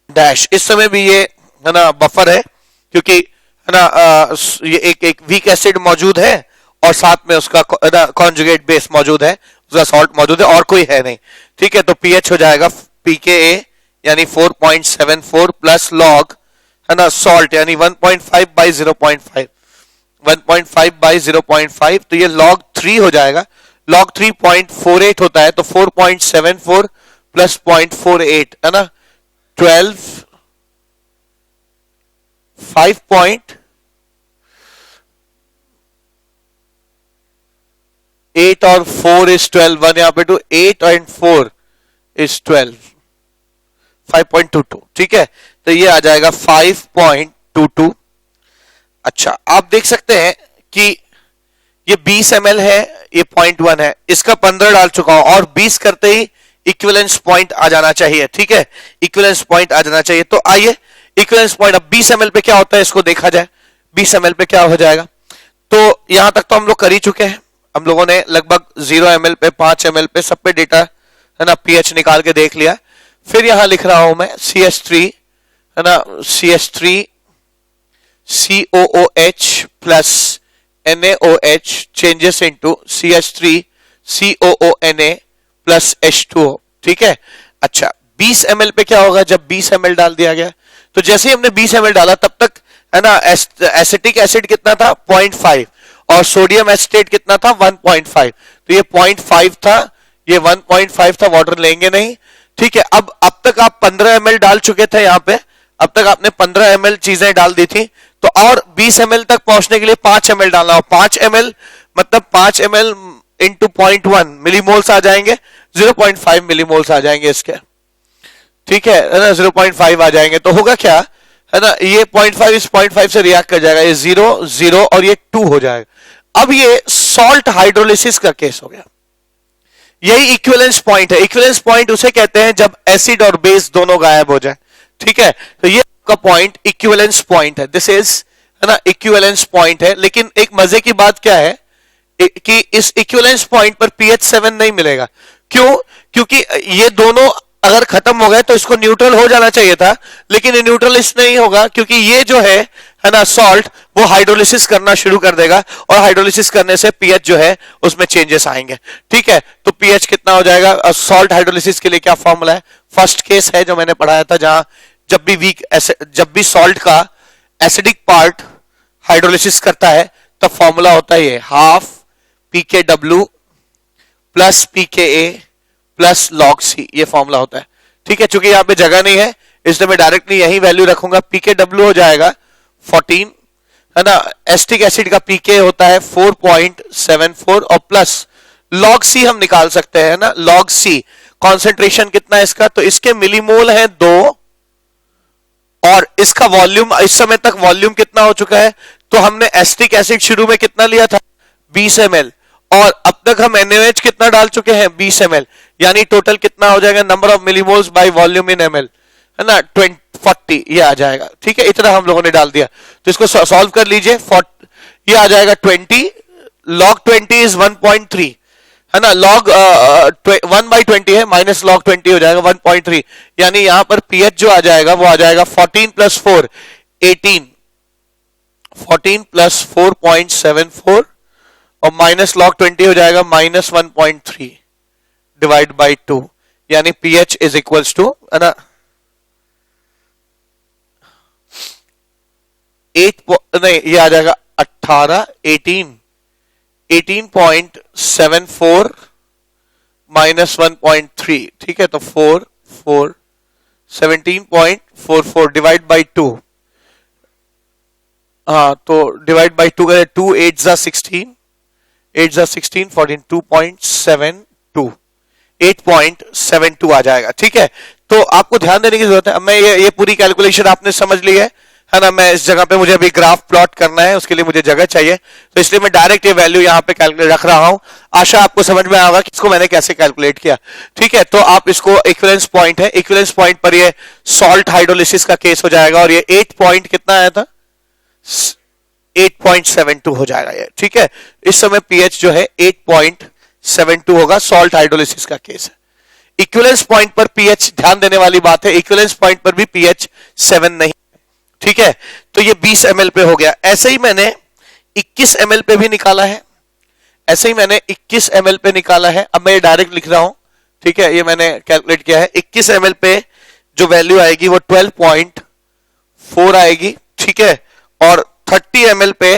डैश। इस समय भी ये है ना बफर है, क्योंकि है ना ये एक वीक एसिड मौजूद है और साथ में उसका कॉन्जुगेट बेस मौजूद है, उसका सॉल्ट मौजूद है और कोई है नहीं, ठीक है। तो पीएच हो जाएगा pKa यानी 4.74 प्लस लॉग है ना सॉल्ट यानी 1.5/0.5, 1.5/0.5, तो ये log 3 हो जाएगा। log 3 0.48 होता है, तो 4.74 प्लस 0.48 है ना 12, 5.8 और 4 इज 12, 1 यहां पे टू 8 एंड 4 इज 12, 5.22, ठीक है। तो ये आ जाएगा 5.22। अच्छा, आप देख सकते हैं कि ये 20 ml है, ये 0.1 है, इसका 15 डाल चुका हूं और 20 करते ही इक्विवेलेंस पॉइंट आ जाना चाहिए, ठीक है, इक्विवेलेंस पॉइंट आ जाना चाहिए। तो आइए इक्विवेलेंस पॉइंट अब 20 ml पे क्या होता है इसको देखा जाए। 20 ml पे क्या हो जाएगा? तो यहां तक तो हम लोग कर ही चुके हैं, हम लोगों ने लगभग 0 ml पे, 5 ml पे, सब पे डेटा है ना पीएच निकाल के देख लिया। फिर यहां लिख रहा हूं मैं CH3 है ना, CH3 COOH plus NaOH changes into CH3 COONA plus H2O, ठीक है। अच्छा, 20 ml पे क्या होगा जब 20 ml डाल दिया गया? तो जैसे ही हमने 20 ml डाला तब तक है ना एसिटिक एसिड कितना था 0.5 और सोडियम एसिटेट कितना था 1.5, तो ये 0.5 था, ये 1.5 था, वाटर लेंगे नहीं, ठीक है। अब तक आप 15 ml डाल चुके थे, यहां पे अब तक आपने 15 ml चीजें डाल दी थी, तो और 20 ml तक पहुंचने के लिए 5 ml डालना हो। 5 ml मतलब 5 ml इंटू 0.1 मिलीमोल्स आ जाएंगे, 0.5 मिलीमोल्स आ जाएंगे इसके, ठीक है ना, 0.5 आ जाएंगे। तो होगा क्या है ना, ये 0.5 इस 0.5 से रिएक्ट कर जाएगा, ये 0, 0 और ये 2 हो जाएगा। अब ये सॉल्ट हाइड्रोलिसिस का केस हो गया, यही इक्विवेलेंस पॉइंट है। इक्विवेलेंस पॉइंट उसे कहते हैं जब एसिड और बेस दोनों गायब हो जाए, ठीक है। तो ये आपका पॉइंट इक्विवेलेंस पॉइंट है, दिस इज है ना, इक्विवेलेंस पॉइंट है। लेकिन एक मजे की बात क्या है कि इस इक्विवेलेंस पॉइंट पर pH 7 नहीं मिलेगा। क्यों? क्योंकि ये दोनों अगर खत्म हो गए तो इसको न्यूट्रल हो जाना चाहिए था, लेकिन ये न्यूट्रल इस नहीं होगा क्योंकि ये जो है ना सॉल्ट, वो हाइड्रोलिसिस करना शुरू कर देगा और हाइड्रोलिसिस करने से पीएच जो है उसमें चेंजेस आएंगे। ठीक है, तो पीएच कितना हो जाएगा? सॉल्ट हाइड्रोलिसिस के लिए क्या फॉर्मूला है? फर्स्ट केस है जो मैंने पढ़ाया था, जहां जब भी सॉल्ट का एसिडिक पार्ट हाइड्रोलिसिस करता है तब फॉर्मूला होता है ये half pKw plus pKa plus log C, ये फॉर्मूला होता है। ठीक है, चूंकि यहां पे जगह नहीं है इसलिए मैं डायरेक्टली यही वैल्यू रखूंगा। pKw हो जाएगा 14, है ना, एसिटिक एसिड का pK होता है 4.74 और प्लस log C हम निकाल सकते हैं ना, log C कॉन्सेंट्रेशन कितना है इसका, तो इसके मिलीमोल है 2 और इसका वॉल्यूम, इस समय तक वॉल्यूम कितना हो चुका है, तो हमने एसिटिक एसिड शुरू में कितना लिया था 20 ml और अब तक हम NaOH कितना डाल चुके हैं 20 ml, यानी टोटल कितना हो जाएगा number of millimoles by volume in ml, है ना 40 ये आ जाएगा। ठीक है, इतना हम लोगों ने डाल दिया, तो इसको सॉल्व कर लीजिए। ये आ जाएगा 20, log 20 इज 1.3, है ना, log 1/20 है, माइनस log 20 हो जाएगा 1.3, यानी यहां पर पीएच जो आ जाएगा वो आ जाएगा 14 प्लस 4 18, 14 प्लस 4.74 और माइनस log 20 हो जाएगा माइनस 1.3 डिवाइड बाई 2, यानी पीएच इज इक्वल्स टू, है ना 8 नहीं, ये आ जाएगा 18.74 माइनस 1.3। ठीक है, तो 17.44 डिवाइड बाई 2, हाँ तो डिवाइड बाई 2 करें, 2 8 जा 16, 8 जा 16 14, 2.72 8.72 आ जाएगा। ठीक है, तो आपको ध्यान देने की जरूरत है। अब मैं ये पूरी कैलकुलेशन आपने समझ ली है ना, मैं इस जगह पे मुझे अभी ग्राफ प्लॉट करना है, उसके लिए मुझे जगह चाहिए, तो इसलिए मैं डायरेक्ट ये वैल्यू यहाँ पे कैलकुलेट रख रहा हूं। आशा आपको समझ में आएगा कि इसको मैंने कैसे कैलकुलेट किया। ठीक है, तो आप इसको इक्विवेलेंस पॉइंट है, इक्विवेलेंस पॉइंट पर ये सॉल्ट हाइड्रोलिसिस का केस हो जाएगा और ये 8 पॉइंट कितना आया था 8.72 हो जाएगा ये। ठीक है, इस समय पीएच जो है 8.72 होगा, सॉल्ट हाइड्रोलिसिस का केस है। इक्विवेलेंस पॉइंट पर पीएच, ध्यान देने वाली बात है, इक्विवेलेंस पॉइंट पर भी पीएच 7 नहीं। ठीक है, तो ये 20 ml पे हो गया। ऐसे ही मैंने 21 ml पे भी निकाला है, ऐसे ही मैंने 21 ml पे निकाला है। अब मैं ये डायरेक्ट लिख रहा हूं। ठीक है, ये मैंने कैलकुलेट किया है। 21 ml पे जो वैल्यू आएगी वो 12.4 आएगी। ठीक है, और 30 ml पे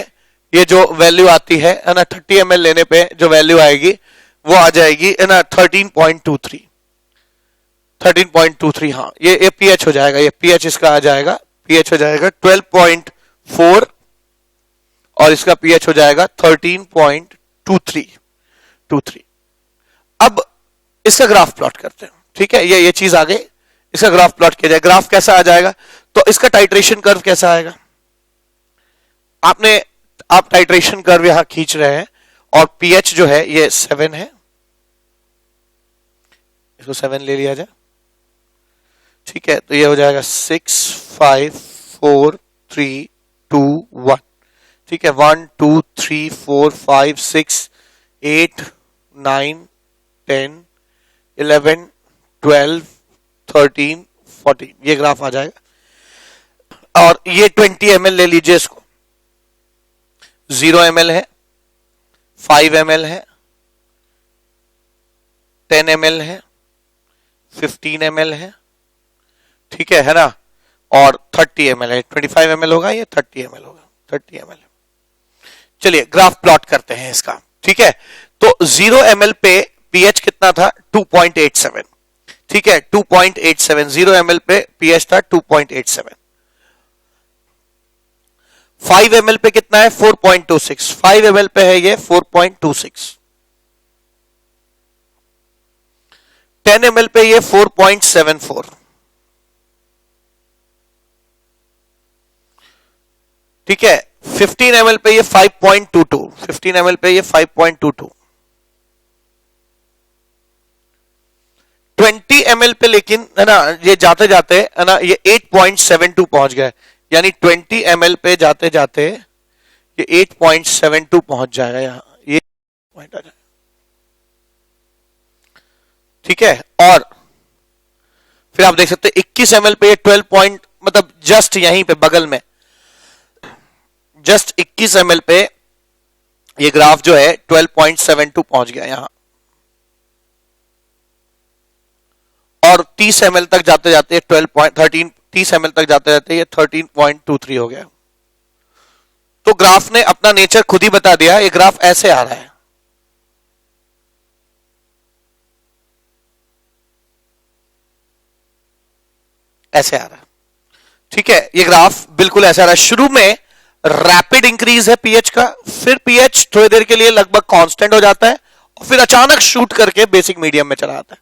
ये जो वैल्यू आती है ना, 30 ml लेने पे जो वैल्यू आएगी वो आ जाएगी है ना 13.23। हाँ, ये पीएच हो जाएगा, ये पीएच इसका आ जाएगा, पीएच हो जाएगा 12.4 और इसका पीएच हो जाएगा 13.23। अब इसका ग्राफ प्लॉट करते हैं। ठीक है, ये चीज आ गई, इसका ग्राफ प्लॉट किया जाए। ग्राफ कैसा आ जाएगा, तो इसका टाइट्रेशन कर्व कैसा आएगा, आप टाइट्रेशन कर्व यहां खींच रहे हैं और पीएच जो है ये 7 है, इसको 7 ले लिया जाए। ठीक है, तो ये हो जाएगा 6 5 4 3 2 1। ठीक है, 1 2 3 4 5 6 8 9 10 11 12 13 14, ये ग्राफ आ जाएगा। और ये 20 ml ले लीजिए, इसको 0 ml है, 5 ml है, 10 ml है, 15 ml है। ठीक है ना, और 30 ml है, 25 ml होगा, ये 30 ml होगा, 30 ml। चलिए ग्राफ प्लॉट करते हैं इसका। ठीक है, तो 0 ml पे पीएच कितना था 2.87। ठीक है, 2.87, 0 ml पे पीएच था 2.87। 5 ml पे कितना है 4.26, 5 ml पे है ये 4.26। 10 ml पे ये 4.74। ठीक है, 15 ml पे ये 5.22, 15 ml पे ये 5.22। 20 ml पे लेकिन है ना, ये जाते जाते है ना, ये 8.72 पहुंच गए। यानी 20 ml पे जाते जाते ये 8.72 पहुंच जाएगा, यहां ये पॉइंट आ जाएगा। ठीक है, और फिर आप देख सकते हैं 21 ml पे 12 पॉइंट, मतलब जस्ट यहीं पे बगल में, जस्ट 21 ml पे ये ग्राफ जो है 12.72 पहुंच गया यहां, और 30 ml तक जाते जाते 12.13, 30 ml तक जाते जाते ये 13.23 हो गया। तो ग्राफ ने अपना नेचर खुद ही बता दिया, ये ग्राफ ऐसे आ रहा है। ऐसे आ रहा है, ठीक है, ये ग्राफ बिल्कुल ऐसा आ रहा है। शुरू में रैपिड इंक्रीज है पीएच का, फिर पीएच थोड़ी देर के लिए लगभग कांस्टेंट हो जाता है, और फिर अचानक शूट करके बेसिक मीडियम में चला आता है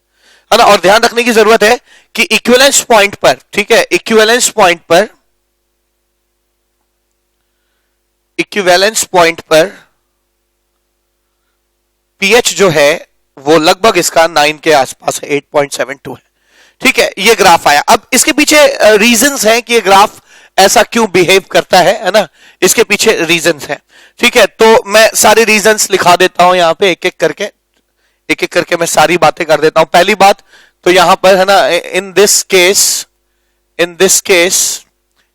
ना। और ध्यान रखने की जरूरत है कि इक्विवेलेंस पॉइंट पर, ठीक है, इक्विवेलेंस पॉइंट पर पीएच जो है वो लगभग इसका 9 के आसपास है, 8.72 है। ठीक है, ये ग्राफ आया। अब इसके पीछे रीजंस हैं कि ये ग्राफ ऐसा क्यों बिहेव करता है ना, इसके पीछे रीजंस हैं। ठीक है, तो मैं सारे रीजंस लिखा देता हूं यहां पे, एक एक करके मैं सारी बातें कर देता हूं। पहली बात तो यहां पर है ना, इन दिस केस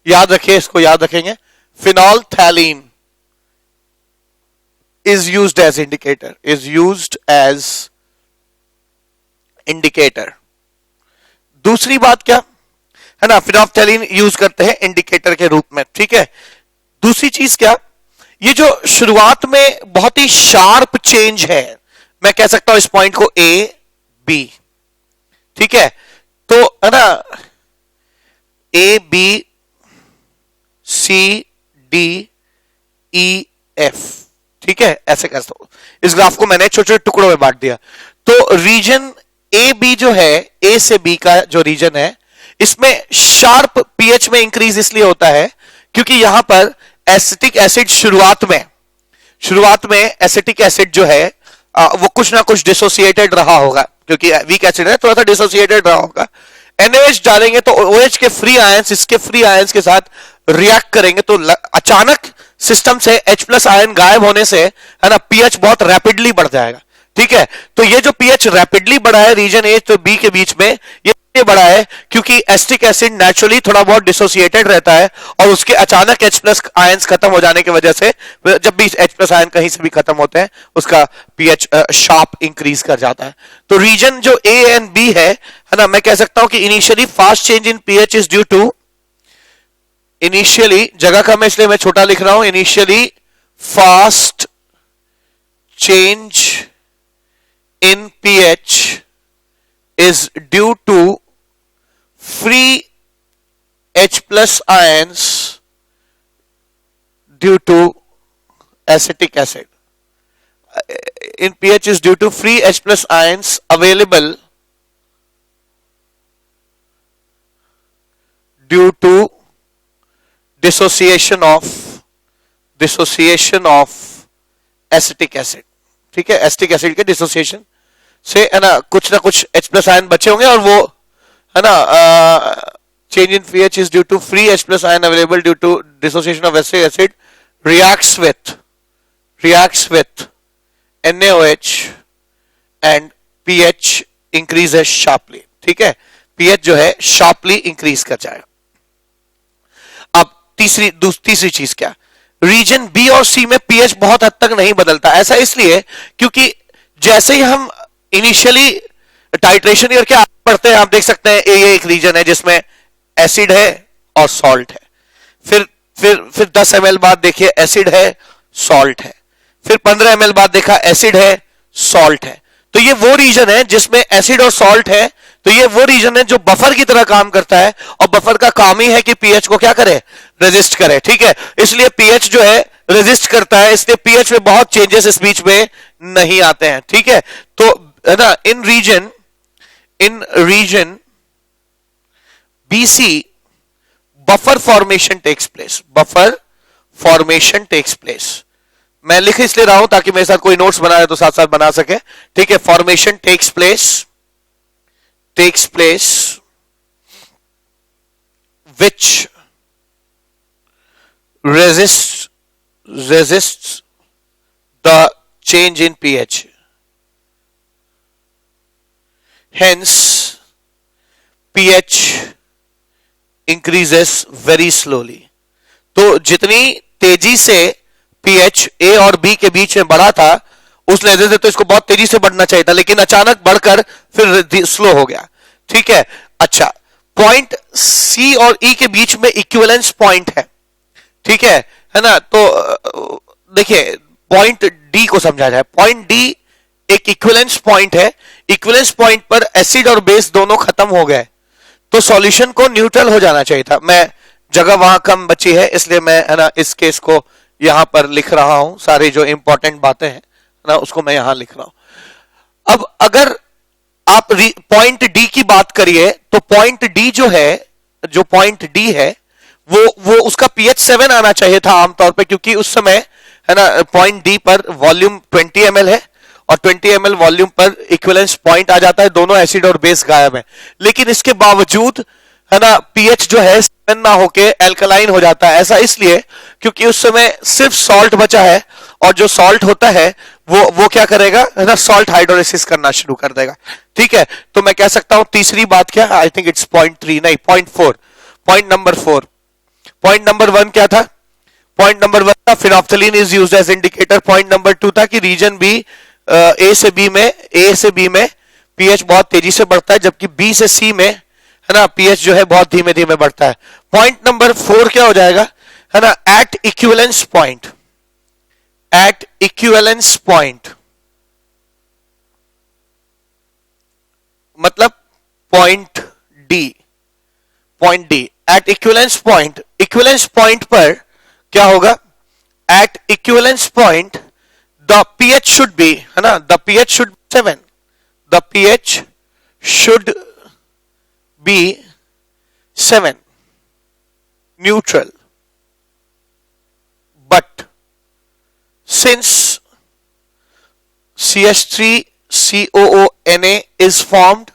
याद रखिए, इसको याद रखेंगे, फिनोल्फथैलीन is used as indicator। दूसरी बात क्या है ना, फिनोल्फथैलीन यूज करते हैं इंडिकेटर के रूप में। ठीक है, दूसरी चीज क्या, ये जो शुरुआत में बहुत ही शार्प चेंज है, मैं कह सकता हूं इस पॉइंट को ए बी, ठीक है, तो है ना A B C D E F, ठीक है, ऐसे कर सकते हो। इस ग्राफ को मैंने छोटे छोटे टुकड़ों में बांट दिया। तो रीजन ए बी जो है, ए से बी का जो रीजन है, इसमें शार्प पीएच में इंक्रीज इसलिए होता है क्योंकि यहां पर एसिटिक एसिड शुरुआत में एसिटिक एसिड जो है वो कुछ ना कुछ डिसोसिएटेड रहा होगा, क्योंकि वीक एसिड है, थोड़ा सा डिसोसिएटेड रहा होगा। NaOH डालेंगे तो OH के फ्री आयंस इसके फ्री आयंस के साथ रिएक्ट करेंगे, तो अचानक सिस्टम से H+ आयन गायब होने से है ना पीएच बहुत रैपिडली बढ़ जाएगा। ठीक है, तो ये जो पीएच रैपिडली बढ़ा है रीजन ए तो बी के बीच में, ये बढ़ा है क्योंकि एसिटिक एसिड नेचुरली थोड़ा बहुत डिसोसिएटेड रहता है, और उसके अचानक H+ आयंस खत्म हो जाने की वजह से, जब भी H+ आयन कहीं से भी खत्म होते हैं, उसका पीएच शार्प इंक्रीज कर जाता है। तो रीजन जो ए एंड बी है ना, मैं कह सकता हूं कि initially fast change in pH is due to, initially जगह कम है इसलिए मैं छोटा लिख रहा हूं, initially fast change in pH is due to free H+ ions due to acetic acid. In pH is due to free H+ ions available due to dissociation of acetic acid। ठीक है, एसिटिक एसिड के dissociation से है ना कुछ H+ ion बचे होंगे, और वो है ना change in pH is due to free H+ ion available due to dissociation of acetic acid reacts with NaOH and pH increases sharply। ठीक है, pH जो है शार्पली इंक्रीज कर जाएगा। अब तीसरी चीज क्या, रीजन बी और सी में पीएच बहुत हद तक नहीं बदलता। ऐसा इसलिए क्योंकि जैसे ही हम इनिशियली टाइट्रेशन करके आगे बढ़ते हैं, आप देख सकते हैं ये एक रीजन है जिसमें एसिड है और सॉल्ट है, फिर 10 ml बाद देखिए एसिड है सॉल्ट है, फिर 15 ml बाद देखा एसिड है सॉल्ट है। तो ये वो रीजन है जिसमें एसिड और सॉल्ट है, तो ये वो रीजन है जो बफर की तरह काम करता है, और बफर का काम ही है कि पीएच को क्या करे, रेजिस्ट करे। ठीक है, इसलिए पीएच जो है रेजिस्ट करता है, इसलिए पीएच में बहुत चेंजेस इस बीच में नहीं आते हैं। ठीक है, तो है ना in region BC buffer formation takes place. मैं लिख इसलिए रहा हूं ताकि मेरे साथ कोई नोट्स बना रहे तो साथ साथ बना सके। ठीक है, formation takes place which resists the change in pH. Hence, pH increases very slowly. तो जितनी तेजी से pH A और B के बीच में बढ़ा था उस लेवल से तो इसको बहुत तेजी से बढ़ना चाहिए था, लेकिन अचानक बढ़कर फिर स्लो हो गया। ठीक है, अच्छा, पॉइंट C और E के बीच में इक्विवेलेंस पॉइंट है। ठीक है ना? तो देखिए, पॉइंट D को समझा जाए। पॉइंट D एक इक्विवेलेंस पॉइंट है। इक्विवेलेंस पॉइंट पर एसिड और बेस दोनों खत्म हो गए, तो सॉल्यूशन को न्यूट्रल हो जाना चाहिए था। मैं जगह वहां कम बची है इसलिए मैं, है ना, इस केस को यहां पर लिख रहा हूं। सारी जो इंपॉर्टेंट बातें हैं ना उसको मैं यहां लिख रहा हूं। अब अगर आप पॉइंट डी की बात करिए तो पॉइंट डी जो है, जो पॉइंट डी है वो उसका पीएच 7 आना चाहिए था आमतौर पे, क्योंकि उस समय, है ना, पॉइंट डी पर वॉल्यूम 20 ml है और 20 ml वॉल्यूम पर इक्विवेलेंस पॉइंट आ जाता है, दोनों एसिड और बेस गायब है। लेकिन इसके बावजूद, है ना, पीएच जो है 7 ना होके एल्कलाइन हो जाता है। ऐसा इसलिए क्योंकि उस समय सिर्फ सॉल्ट बचा है, और जो सॉल्ट होता है वो क्या करेगा, है ना, सॉल्ट हाइड्रोलिसिस करना शुरू कर देगा। ठीक है, तो मैं कह सकता हूं तीसरी बात क्या, आई थिंक इट्स पॉइंट 3, नहीं point 4, point number 4। Point number 1 क्या था? पॉइंट नंबर 1 था phenolphthalein is used as indicator. Point number 2 था कि रीजन बी, ए से बी में पीएच बहुत तेजी से बढ़ता है, जबकि बी से सी में, है ना, पीएच जो है बहुत धीमे धीमे बढ़ता है। पॉइंट नंबर 4 क्या हो जाएगा, है ना, at equivalence point, at equivalence point मतलब point D, point D at equivalence point. Equivalence point पर क्या होगा? At equivalence point the pH should be, है ना, the pH should 7, the pH should be 7, neutral. But since CH3COONA is formed,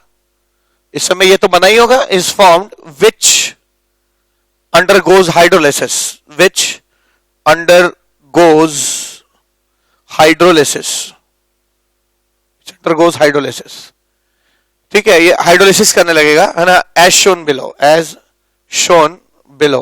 इस समय ये तो बना ही होगा, is formed, which undergoes hydrolysis, which undergoes hydrolysis, which undergoes hydrolysis। ठीक है, ये हाइड्रोलिसिस करने लगेगा, है ना, as shown below, as shown below,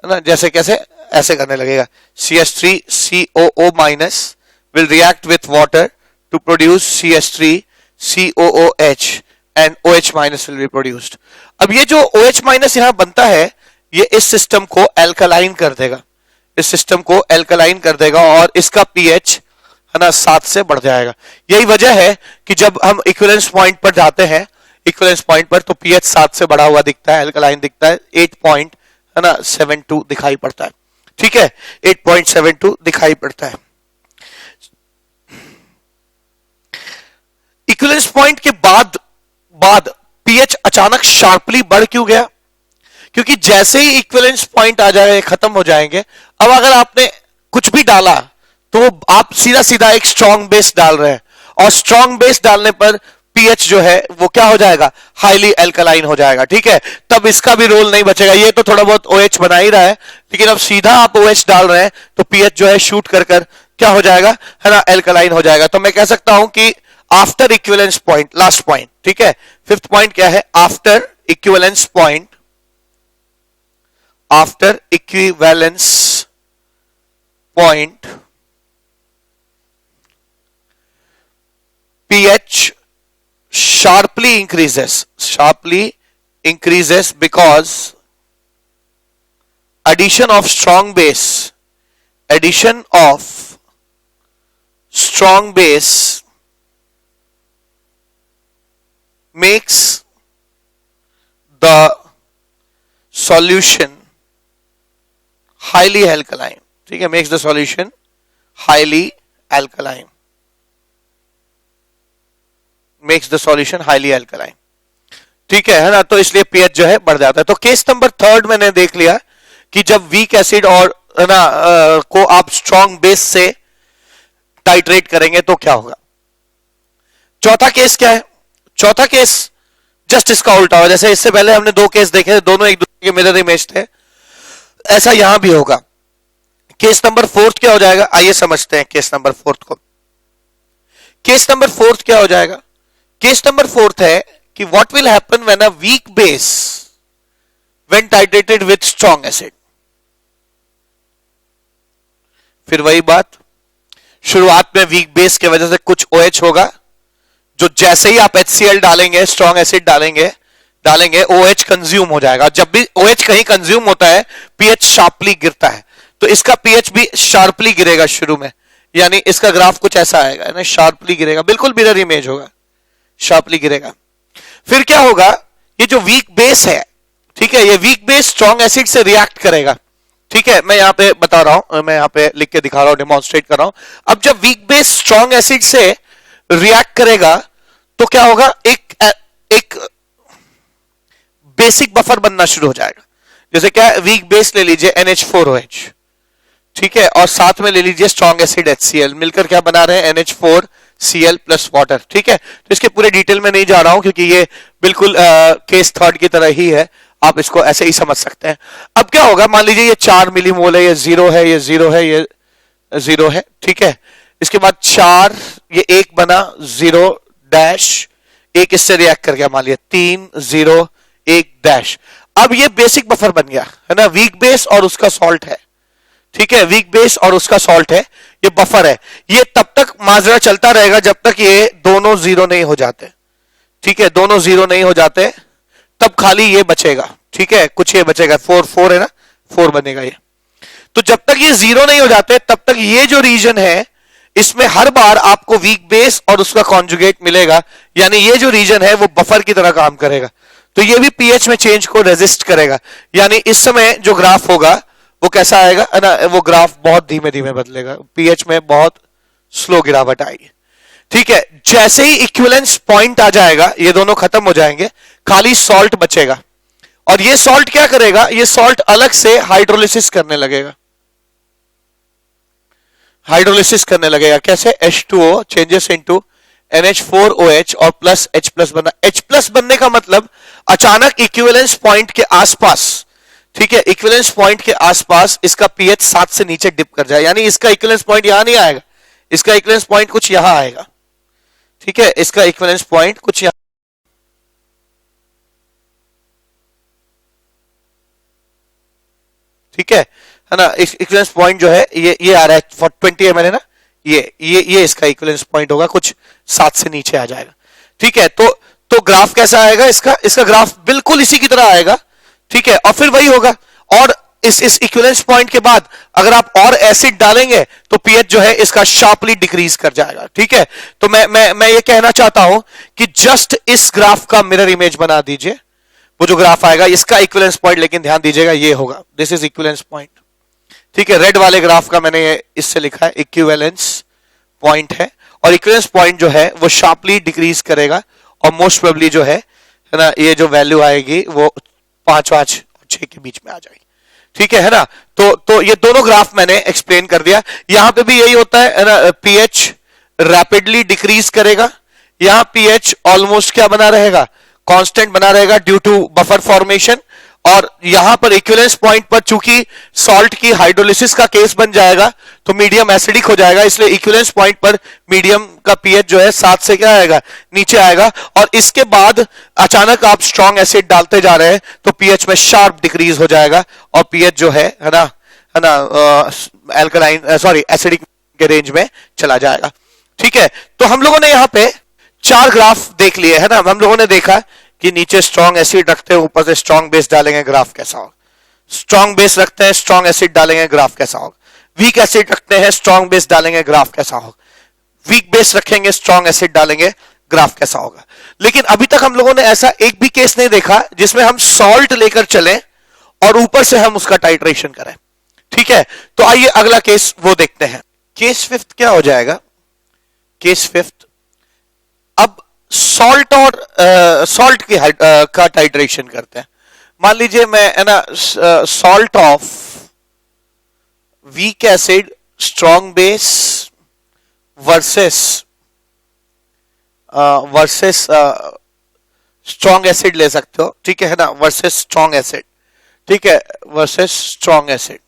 है ना, जैसे कैसे, ऐसे करने लगेगा। CH3COO minus will react with water to produce CH3COOH and OH minus will be produced। अब ये जो OH minus यहां बनता है, ये इस सिस्टम को एल्कलाइन कर देगा, इस सिस्टम को एल्कलाइन कर देगा और इसका पीएच, है ना, 7 से बढ़ जाएगा। यही वजह है कि जब हम इक्विवेलेंस पॉइंट पर जाते हैं, इक्विवेलेंस पॉइंट पर, तो पीएच 7 से बढ़ा हुआ दिखता है, एल्कलाइन दिखता है, 8.72 दिखाई पड़ता है। ठीक है, 8.72 दिखाई पड़ता है। इक्विवेलेंस पॉइंट के बाद पीएच अचानक शार्पली बढ़ क्यों गया? क्योंकि जैसे ही इक्विवेलेंस पॉइंट आ जाए, खत्म हो जाएंगे। अब अगर आपने कुछ भी डाला तो आप सीधा सीधा एक स्ट्रॉन्ग बेस डाल रहे हैं, और स्ट्रॉन्ग बेस डालने पर पीएच जो है वो क्या हो जाएगा, हाईली एल्कलाइन हो जाएगा। ठीक है, तब इसका भी रोल नहीं बचेगा। ये तो थोड़ा बहुत OH बना ही रहा है, लेकिन अब सीधा आप OH डाल रहे हैं तो पीएच जो है शूट कर क्या हो जाएगा, है ना, एल्कलाइन हो जाएगा। तो मैं कह सकता हूं कि after equivalence point, last point, ठीक है, 5th पॉइंट क्या है, after equivalence point, after equivalence point pH sharply increases because addition of strong base makes the solution highly alkaline। ठीक है, makes the solution highly alkaline, makes the solution highly alkaline। ठीक है ना, तो इसलिए pH जो है बढ़ जाता है। तो केस नंबर 3 मैंने देख लिया कि जब वीक एसिड और, है ना, को आप स्ट्रॉन्ग बेस से टाइट्रेट करेंगे तो क्या होगा। चौथा केस क्या है? चौथा केस जस्ट इसका उल्टा होगा। जैसे इससे पहले हमने 2 केस देखे थे, दोनों एक दूसरे के मिरर इमेज थे, ऐसा यहां भी होगा। केस नंबर फोर्थ क्या हो जाएगा, आइए समझते हैं केस नंबर फोर्थ को। केस नंबर फोर्थ क्या हो जाएगा, केस नंबर फोर्थ है कि what will happen when a weak base when titrated with strong acid. फिर वही बात, शुरुआत में वीक बेस की वजह से कुछ OH होगा, जो जैसे ही आप HCl डालेंगे, स्ट्रॉन्ग एसिड डालेंगे OH कंज्यूम हो जाएगा। जब भी OH कहीं कंज्यूम होता है पीएच शार्पली गिरता है, तो इसका पीएच भी शार्पली गिरेगा शुरू में, यानी इसका ग्राफ कुछ ऐसा आएगा ना, शार्पली गिरेगा, बिल्कुल मिरर इमेज होगा, शार्पली गिरेगा। फिर क्या होगा, ये जो वीक बेस है, ठीक है, ये वीक बेस स्ट्रॉन्ग एसिड से रिएक्ट करेगा, ठीक है, मैं यहां पे बता रहा हूं, मैं यहां पे लिख के दिखा रहा हूं, डेमोन्स्ट्रेट कर रहा हूं। अब जब वीक बेस स्ट्रॉन्ग एसिड से रिएक्ट करेगा तो क्या होगा, एक बेसिक बफर बनना शुरू हो जाएगा। जैसे क्या, वीक बेस ले लीजिए NH4OH, ठीक है, और साथ में ले लीजिए स्ट्रॉन्ग एसिड HCl, मिलकर क्या बना रहे हैं, NH4Cl प्लस वाटर, ठीक है। तो इसके पूरे डिटेल में नहीं जा रहा हूं क्योंकि ये बिल्कुल केस थर्ड की तरह ही है, आप इसको ऐसे ही समझ सकते हैं। अब क्या होगा, मान लीजिए ये 4 मिलीमोल है, ये 0 है, ये 0 है, ये 0 है, ठीक है। इसके बाद 4, ये 1 बना, 0 डैश, एक इससे रिएक्ट कर गया, मान लिया 3 0 1 डैश। अब ये बेसिक बफर बन गया है ना, वीक बेस और उसका सॉल्ट है, ठीक है, वीक बेस और उसका सॉल्ट है, ये बफर है। ये तब तक माजरा चलता रहेगा जब तक ये दोनों 0 नहीं हो जाते, ठीक है, दोनों 0 नहीं हो जाते, तब खाली ये बचेगा, ठीक है, कुछ ये बचेगा, 4 है ना, 4 बनेगा ये। तो जब तक ये 0 नहीं हो जाते तब तक ये जो रीजन है इसमें हर बार आपको वीक बेस और उसका कॉन्जुगेट मिलेगा, यानी ये जो रीजन है वो बफर की तरह काम करेगा। तो ये भी पीएच में चेंज को रेजिस्ट करेगा, यानी इस समय जो ग्राफ होगा वो कैसा आएगा ना, वो ग्राफ बहुत धीमे धीमे बदलेगा, पीएच में बहुत स्लो गिरावट आएगी, ठीक है। जैसे ही इक्विवेलेंस पॉइंट आ जाएगा ये दोनों खत्म हो जाएंगे, खाली सॉल्ट बचेगा, और ये सॉल्ट क्या करेगा, ये सॉल्ट अलग से हाइड्रोलिसिस करने लगेगा, हाइड्रोलिसिस करने लगेगा, कैसे, H2O चेंजेस इनटू NH4OH और प्लस H प्लस बना। H प्लस बनने का मतलब अचानक इक्विवेलेंस पॉइंट के आसपास, ठीक है, इक्विवेलेंस पॉइंट के आसपास इसका पीएच 7 से नीचे डिप कर जाए, यानी इसका इक्विवेलेंस पॉइंट यहां नहीं आएगा, इसका इक्विवेलेंस पॉइंट कुछ यहां आएगा, ठीक है, इसका इक्विवेलेंस पॉइंट कुछ यहां, ठीक है ना। इक्विवेलेंस पॉइंट जो है ये आ रहा है फॉर 20 ml है ना, ये इसका इक्विवेलेंस पॉइंट होगा, कुछ 7 से नीचे आ जाएगा, ठीक है। तो ग्राफ कैसा आएगा इसका ग्राफ बिल्कुल इसी की तरह आएगा, ठीक है। और फिर वही होगा, और इस इक्विवेलेंस पॉइंट के बाद अगर आप और एसिड डालेंगे तो पीएच जो है इसका शार्पली डिक्रीज कर जाएगा, ठीक है। तो मैं ये कहना चाहता हूं कि जस्ट इस ग्राफ का मिरर इमेज बना दीजिए, वो जो ग्राफ आएगा इसका इक्विवेलेंस पॉइंट, लेकिन ध्यान दीजिएगा ये होगा, दिस इज इक्विवेलेंस पॉइंट, ठीक है। रेड वाले ग्राफ का मैंने ये इससे लिखा है इक्विवेलेंस पॉइंट है, और इक्विवेलेंस पॉइंट जो है वो शार्पली डिक्रीज करेगा, और मोस्ट प्रोबेबली जो है ना, ये जो वैल्यू आएगी वो 5 और 6 के बीच में आ जाएगी, ठीक है ना। तो ये दोनों ग्राफ मैंने एक्सप्लेन कर दिया। यहां पे भी यही होता है ना, पीएच रैपिडली डिक्रीज करेगा, यहां पीएच ऑलमोस्ट क्या बना रहेगा, कांस्टेंट बना रहेगा ड्यू टू बफर फॉर्मेशन, और यहां पर इक्विवेलेंस पॉइंट पर चूंकि सॉल्ट की हाइड्रोलिसिस का केस बन जाएगा तो मीडियम एसिडिक हो जाएगा, इसलिए इक्विवेलेंस पॉइंट पर मीडियम का पीएच जो है 7 से क्या आएगा, नीचे आएगा, और इसके बाद अचानक आप स्ट्रॉन्ग एसिड डालते जा रहे हैं तो पीएच में शार्प डिक्रीज हो जाएगा, और पीएच जो है ना एल्कलाइन सॉरी एसिडिक के रेंज में चला जाएगा, ठीक है। तो हम लोगों ने यहां पे 4 ग्राफ देख लिए है ना, हम लोगों ने देखा कि नीचे स्ट्रॉन्ग एसिड रखते हैं, ऊपर से स्ट्रॉन्ग बेस डालेंगे, ग्राफ कैसा होगा, स्ट्रॉन्ग बेस रखते हैं, स्ट्रॉन्ग एसिड डालेंगे, ग्राफ कैसा होगा, वीक एसिड रखते हैं, स्ट्रॉन्ग बेस डालेंगे, ग्राफ कैसा होगा, वीक बेस रखेंगे, स्ट्रॉन्ग एसिड डालेंगे, ग्राफ कैसा होगा। लेकिन अभी तक हम लोगों ने ऐसा एक भी केस नहीं देखा जिसमें हम सॉल्ट लेकर चलें और ऊपर से हम उसका टाइट्रेशन करें, ठीक है। तो आइए अगला केस वो देखते हैं। केस 5 क्या हो जाएगा, केस 5, अब सॉल्ट और सॉल्ट की का टाइट्रेशन करते हैं। मान लीजिए मैं है ना, salt of weak acid strong base versus strong acid ले सकते हो, ठीक है ना, वर्सेस स्ट्रॉन्ग एसिड, ठीक है, वर्सेस स्ट्रॉन्ग एसिड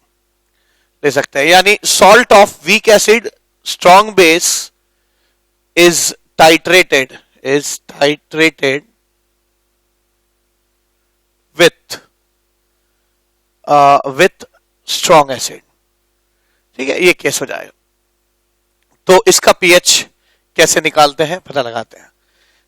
ले सकते हैं। यानी salt of weak acid strong base is titrated with strong acid. ठीक है, ये केस हो जाएगा। तो इसका पीएच कैसे निकालते हैं, पता लगाते हैं।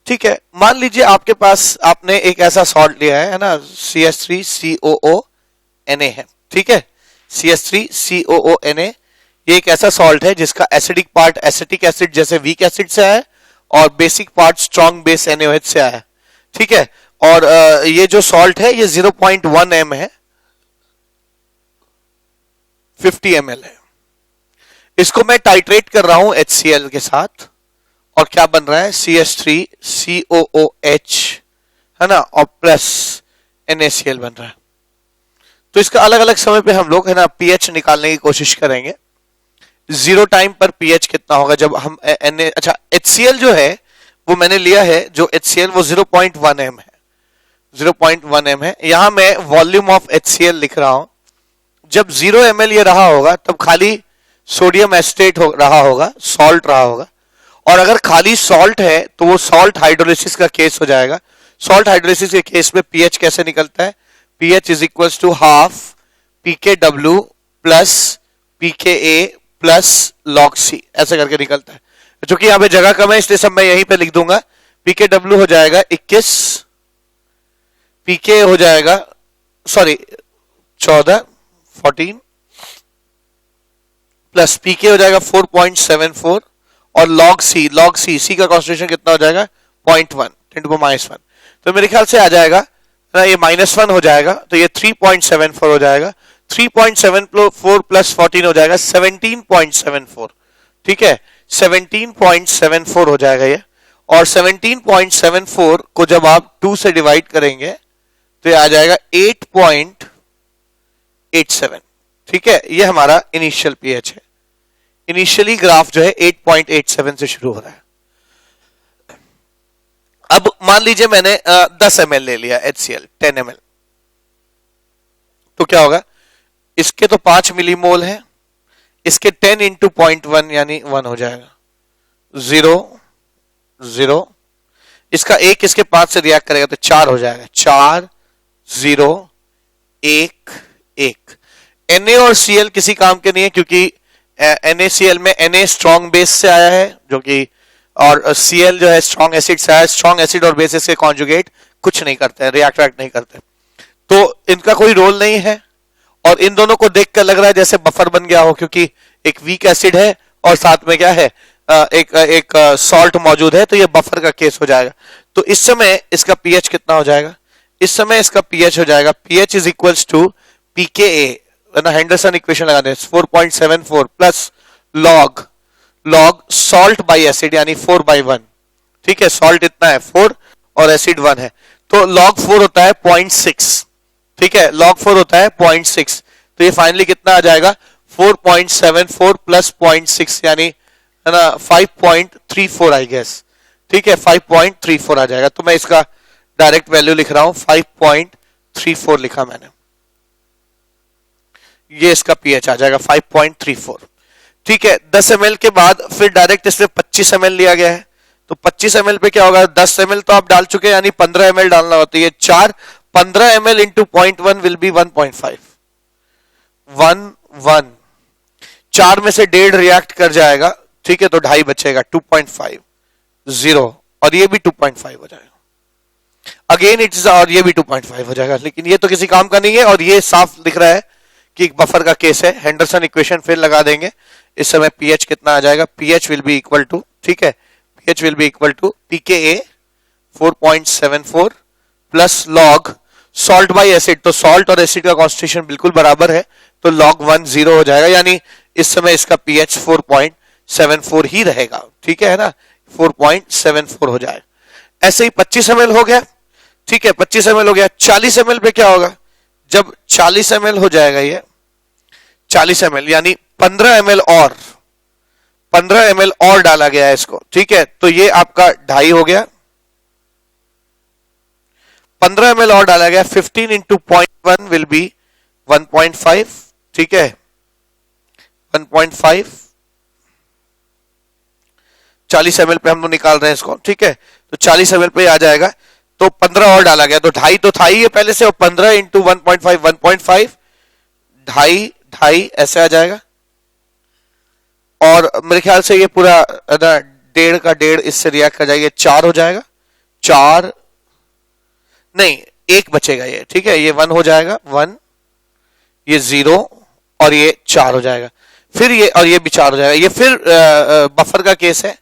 ठीक है, मान लीजिए आपके पास आपने एक ऐसा सॉल्ट लिया है ना, CH3COONA है। ठीक है, CH3COONA ये एक ऐसा सॉल्ट है जिसका एसिडिक पार्ट एसिटिक एसिड जैसे वीक एसिड से आया और basic part strong base NaOH से आया। ठीक है, और ये जो सॉल्ट है ये 0.1 m है, 50 ml है। इसको मैं टाइट्रेट कर रहा हूं HCl के साथ और क्या बन रहा है, CH3COOH है ना, और प्लस NaCl बन रहा है। तो इसका अलग अलग समय पे हम लोग है ना पीएच निकालने की कोशिश करेंगे। जीरो टाइम पर पीएच कितना होगा जब हम अच्छा HCl जो है वो मैंने लिया है, जो HCl वो 0.1 m है, 0.1 m है। यहां मैं वॉल्यूम ऑफ HCl लिख रहा हूं। जब 0 ml ये रहा होगा तब खाली सोडियम एस्टेट रहा होगा, सॉल्ट रहा होगा। और अगर खाली सॉल्ट है तो वो सॉल्ट हाइड्रोलिसिस का केस हो जाएगा। सॉल्ट हाइड्रोलिसिस के केस में पीएच कैसे निकलता है, pH is equals to half pKw plus pKa plus log C, ऐसे करके निकलता है। चूंकि यहां पे जगह कम है इसलिए सब मैं यहीं पे लिख दूंगा। pKw हो जाएगा 21, pK हो जाएगा 14 प्लस pK हो जाएगा 4.74 और log C C का कॉन्सेंट्रेशन कितना हो जाएगा 0.1 10⁻⁻1। तो मेरे ख्याल से आ जाएगा ना, ये -1 हो जाएगा तो ये 3.74 हो जाएगा। 3.74 प्लस 14 हो जाएगा 17.74। ठीक है, 17.74 हो जाएगा ये। और 17.74 को जब आप 2 से डिवाइड करेंगे तो ये आ जाएगा 8.87। ठीक है, ये हमारा इनिशियल पीएच है। इनिशियली ग्राफ जो है 8.87 से शुरू हो रहा है। अब मान लीजिए मैंने 10 ml ले लिया HCl 10 ml, तो क्या होगा, इसके तो 5 मिलीमोल है, इसके 10 इंटू 0.1 यानी 1 हो जाएगा, 0 इसका एक इसके 5 से रिएक्ट करेगा तो 4 हो जाएगा, 4 0 1 1। Na और Cl किसी काम के नहीं है क्योंकि NaCl में Na स्ट्रॉन्ग बेस से आया है जो कि, और Cl जो है स्ट्रॉन्ग एसिड से आया है। स्ट्रॉन्ग एसिड और बेसिस के कॉन्जुगेट कुछ नहीं करते हैं, रिएक्ट नहीं करते, तो इनका कोई रोल नहीं है। और इन दोनों को देखकर लग रहा है जैसे बफर बन गया हो, क्योंकि एक वीक एसिड है और साथ में क्या है, एक सॉल्ट मौजूद है, तो ये बफर का केस हो जाएगा। तो इस समय इसका पीएच कितना हो जाएगा, इस समय इसका पीएच हो जाएगा pH is equals to pKa ना, हेंडरसन इक्वेशन लगा दें, 4.74 plus log salt by acid यानी 4/1। ठीक है, सॉल्ट इतना है 4 और एसिड 1 है, तो log 4 होता है 0.6। ठीक है, log 4 होता है 0.6, तो ये फाइनली कितना आ जाएगा 4.74 प्लस 0.6 यानी है ना 5.34 आई गेस। ठीक है, 5.34 आ जाएगा। तो मैं इसका डायरेक्ट वैल्यू लिख रहा हूं, 5.34 लिखा मैंने, ये इसका पीएच आ जाएगा 5.34। ठीक है, 10 ml के बाद फिर डायरेक्ट इसमें 25 ml लिया गया है, तो 25 ml पे क्या होगा, 10 ml तो आप डाल चुके हैं यानी 15 ml डालना होता है। ये 15 ml इंटू 0.1 विल बी 1.5 1 4 में से 1.5 रिएक्ट कर जाएगा। ठीक है, तो 2.5 बचेगा, 2.5 0 और ये भी 2.5 हो जाएगा अगेन इट्स, और ये भी 2.5 हो जाएगा, लेकिन ये तो किसी काम का नहीं है और ये साफ दिख रहा है कि एक बफर का केस है। हेंडरसन इक्वेशन फिर लगा देंगे, इस समय पीएच कितना आ जाएगा, pH will be equal to, ठीक है, pH will be equal to pKa 4.74 plus log salt by acid, तो सॉल्ट और एसिड का कॉन्सेंट्रेशन बिल्कुल बराबर है, तो log 1 0 हो जाएगा, यानी इस समय इसका पीएच 4.74 ही रहेगा। ठीक है ना, 4.74 हो जाए। ऐसे ही 25 ml हो गया। ठीक है, 25 ml हो गया। 40 ml पे क्या होगा, जब 40 ml हो जाएगा, ये 40 ml यानी 15 ml और 15 ml और डाला गया है इसको। ठीक है, तो ये आपका 2.5 हो गया, 15 ml और डाला गया, 15 इंटू 0.1 विल बी 1.5। ठीक है, 1.5, 40 ml पे हम लोग निकाल रहे हैं इसको, ठीक है। तो 40 ml पे आ जाएगा, तो 15 और डाला गया, तो 2.5 तो था ही है पहले से, और 15 इंटू 1.5, 1.5, 2.5 ऐसे आ जाएगा। और मेरे ख्याल से ये पूरा 1.5 का 1.5 इससे रिएक्ट कर जाएगा, 4 हो जाएगा, 4 नहीं 1 बचेगा ये, ठीक है। ये 1 हो जाएगा, 1, ये 0 और ये 4 हो जाएगा, फिर ये और ये भी 4 हो जाएगा। ये फिर बफर का केस है,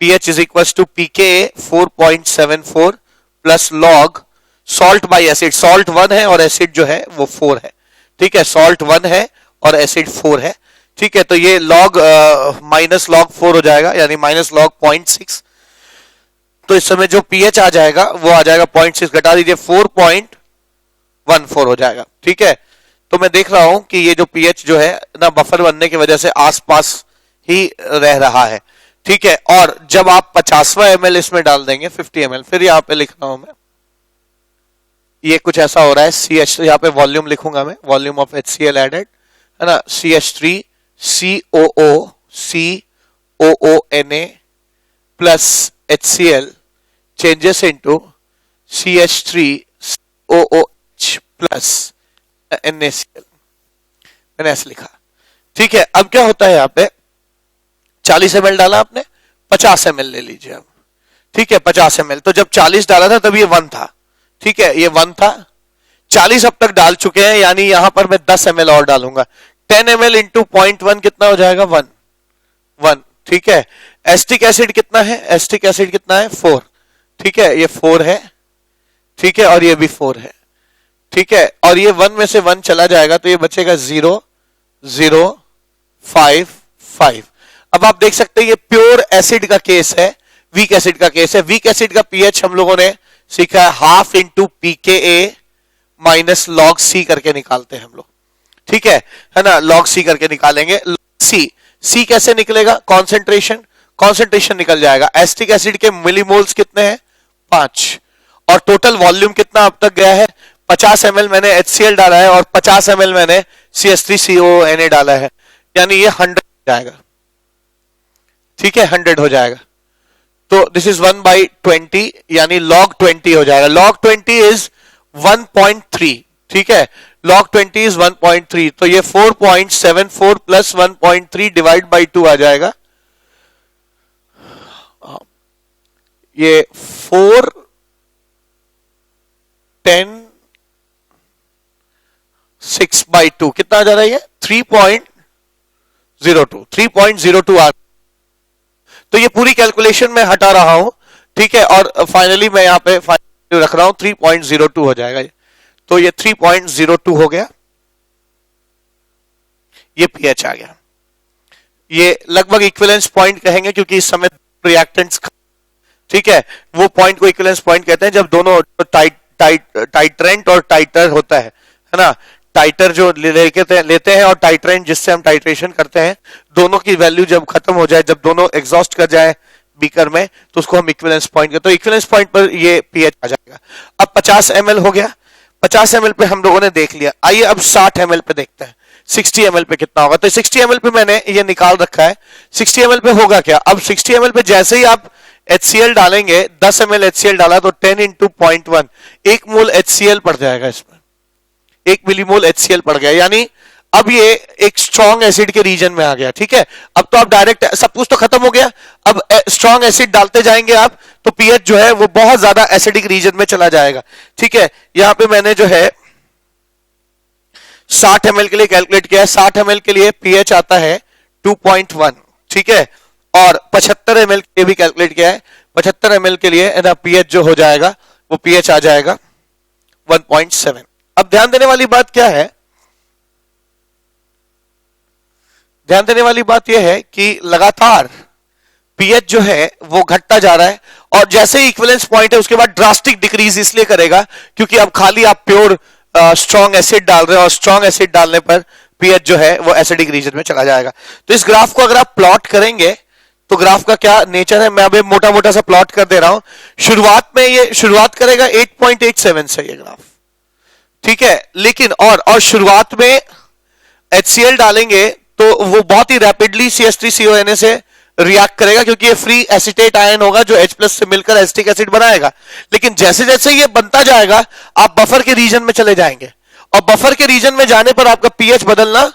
pH इज equal to pKa 4.74 plus log salt by acid, salt 1 है और एसिड जो है वो 4 है, ठीक है। सॉल्ट 1 है और एसिड 4 है, ठीक है। तो ये लॉग माइनस लॉग 4 हो जाएगा, यानी माइनस लॉग 0.6। तो इस समय जो pH आ जाएगा वो आ जाएगा 0.6, घटा दीजिए 4.14 हो जाएगा, ठीक है। तो मैं देख रहा हूं कि ये जो pH जो है ना बफर बनने की वजह से आसपास ही रह रहा है, ठीक है। और जब आप 50वां ml इसमें डाल देंगे, 50 ml, फिर यहां पे लिख रहा हूं मैं, ये कुछ ऐसा हो रहा है, CH, यहां पे वॉल्यूम लिखूंगा मैं, वॉल्यूम ऑफ HCl एडेड, है ना, CH3 COO COONA plus HCl changes into CH3 OOH plus NaCl, मैंने ऐसे लिखा, ठीक है। अब क्या होता है, यहां पे 40 ml डाला आपने, 50 ml ले लीजिए अब, ठीक है, 50 ml। तो जब 40 डाला था तब ये 1 था, ठीक है, ये 1 था, 40 अब तक डाल चुके हैं, यानी यहां पर मैं 10 ml और डालूंगा, 10 ml इंटू 0.1 कितना हो जाएगा, 1, ठीक है। एस्टिक एसिड कितना है, एस्टिक एसिड कितना है, 4, ठीक है, ये 4 है, ठीक है, और ये भी 4 है, ठीक है। और ये 1 में से 1 चला जाएगा, तो ये बचेगा 0 0 5 5। अब आप देख सकते हैं ये प्योर एसिड का केस है, वीक एसिड का केस है। वीक एसिड का पीएच हम लोगों ने सीखा है, half into pKa minus log C करके निकालते हैं हम लोग, ठीक है ना, लॉग सी करके निकालेंगे। सी कैसे निकलेगा, कॉन्सेंट्रेशन निकल जाएगा। एसिटिक एसिड के मिलीमोल्स कितने हैं, 5, और टोटल वॉल्यूम कितना अब तक गया है, 50 ml मैंने HCl डाला है और 50 ml मैंने CH3CONA डाला है, यानी ये 100 हो जाएगा, ठीक है, 100 हो जाएगा। तो दिस इज 1/20, यानी log 20 हो जाएगा। log 20 इज 1.3, ठीक है, log 20 इज 1.3, तो ये 4.74 प्लस 1.3 डिवाइड बाई 2 आ जाएगा, ये 4 10 6/2 कितना आ जा रहा है, ये 3.02 आ। तो ये पूरी कैलकुलेशन में हटा रहा हूं, ठीक है, और फाइनली मैं यहां पे रख रहा हूं 3.02 हो जाएगा। तो ये 3.02 हो गया, ये पीएच आ गया। ये लगभग इक्विवेलेंस पॉइंट कहेंगे क्योंकि इस समय रिएक्टेंट्स, ठीक है, वो पॉइंट को इक्विवेलेंस पॉइंट कहते हैं जब दोनों टाइट्रेंट और टाइटर होता है ना। टाइटर जो लेते हैं और टाइट्रेंट जिससे हम टाइट्रेशन करते हैं, दोनों की वैल्यू जब खत्म हो जाए, जब दोनों एग्जॉस्ट कर जाए बीकर में, तो उसको हम इक्विवेलेंस पॉइंट कहते हैं। तो इक्विवेलेंस पॉइंट पर ये पीएच आ जाएगा। अब 50 ml हो गया, 50 ml पे हम लोगों ने देख लिया। आइए अब 60 ml पे देखते हैं 60 ml पे कितना होगा। तो 60 ml पे मैंने ये निकाल रखा है। 60 ml पे होगा क्या, अब 60 ml पे जैसे ही आप HCl डालेंगे, 10 ml HCl डाला तो 10 इंटू 0.1, 1 मोल HCl पड़ जाएगा इसमें, 1 मिलीमोल HCl पड़ गया, यानी अब ये एक स्ट्रॉन्ग एसिड के रीजन में आ गया, ठीक है। अब तो आप डायरेक्ट सब कुछ तो खत्म हो गया, अब स्ट्रॉन्ग एसिड डालते जाएंगे आप, तो पीएच जो है वो बहुत ज्यादा एसिडिक रीजन में चला जाएगा, ठीक है। यहां पे मैंने जो है 60 ml के लिए कैलकुलेट किया है। 60 ml के लिए पीएच आता है 2.1, ठीक है, और 75 ml के लिए भी कैलकुलेट किया है। 75 ml के लिए ना पीएच जो हो जाएगा वो पीएच आ जाएगा 1.7। अब ध्यान देने वाली बात क्या है, ध्यान देने वाली बात यह है कि लगातार पीएच जो है वो घटता जा रहा है, और जैसे ही इक्विवेलेंस पॉइंट है उसके बाद ड्रास्टिक डिक्रीज इसलिए करेगा क्योंकि अब खाली आप प्योर स्ट्रॉन्ग एसिड डाल रहे हैं, और स्ट्रॉन्ग एसिड डालने पर पीएच जो है वो एसिडिक रीजन में चला जाएगा। तो इस ग्राफ को अगर आप प्लॉट करेंगे तो ग्राफ का क्या नेचर है, मैं अभी मोटा मोटा सा प्लॉट कर दे रहा हूं। शुरुआत में ये शुरुआत करेगा 8.87 से ये ग्राफ, ठीक है, लेकिन और शुरुआत में HCl डालेंगे तो वो बहुत ही रैपिडली CH3CONA से रिएक्ट करेगा, क्योंकि ये फ्री एसिटेट आयन होगा जो H+ से मिलकर एसिटिक एसिड बनाएगा। लेकिन जैसे जैसे ये बनता जाएगा आप बफर के रीजन में चले जाएंगे, और बफर के रीजन में जाने पर आपका पीएच बदलना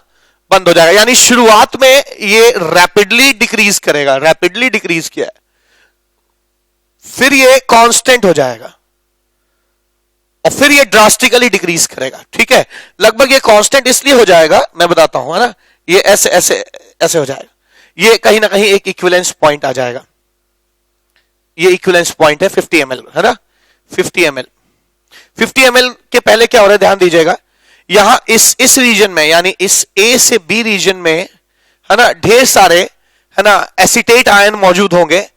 बंद हो जाएगा। यानी शुरुआत में ये रैपिडली डिक्रीज करेगा, रैपिडली डिक्रीज किया है, फिर ये कांस्टेंट हो जाएगा और फिर ये ड्रास्टिकली डिक्रीज करेगा। ठीक है, लगभग ये कांस्टेंट इसलिए हो जाएगा, मैं बताता हूं, है ना, ये ऐसे ऐसे ऐसे हो जाएगा, ये कहीं ना कहीं एक इक्विवेलेंस पॉइंट आ जाएगा। ये इक्विवेलेंस पॉइंट है 50 ml, है ना, 50 ml। 50 ml के पहले क्या हो रहा है ध्यान दीजिएगा, यहां इस रीजन में, यानी इस A से B रीजन में, है ना, ढेर सारे, है ना, एसिटेट आयन मौजूद होंगे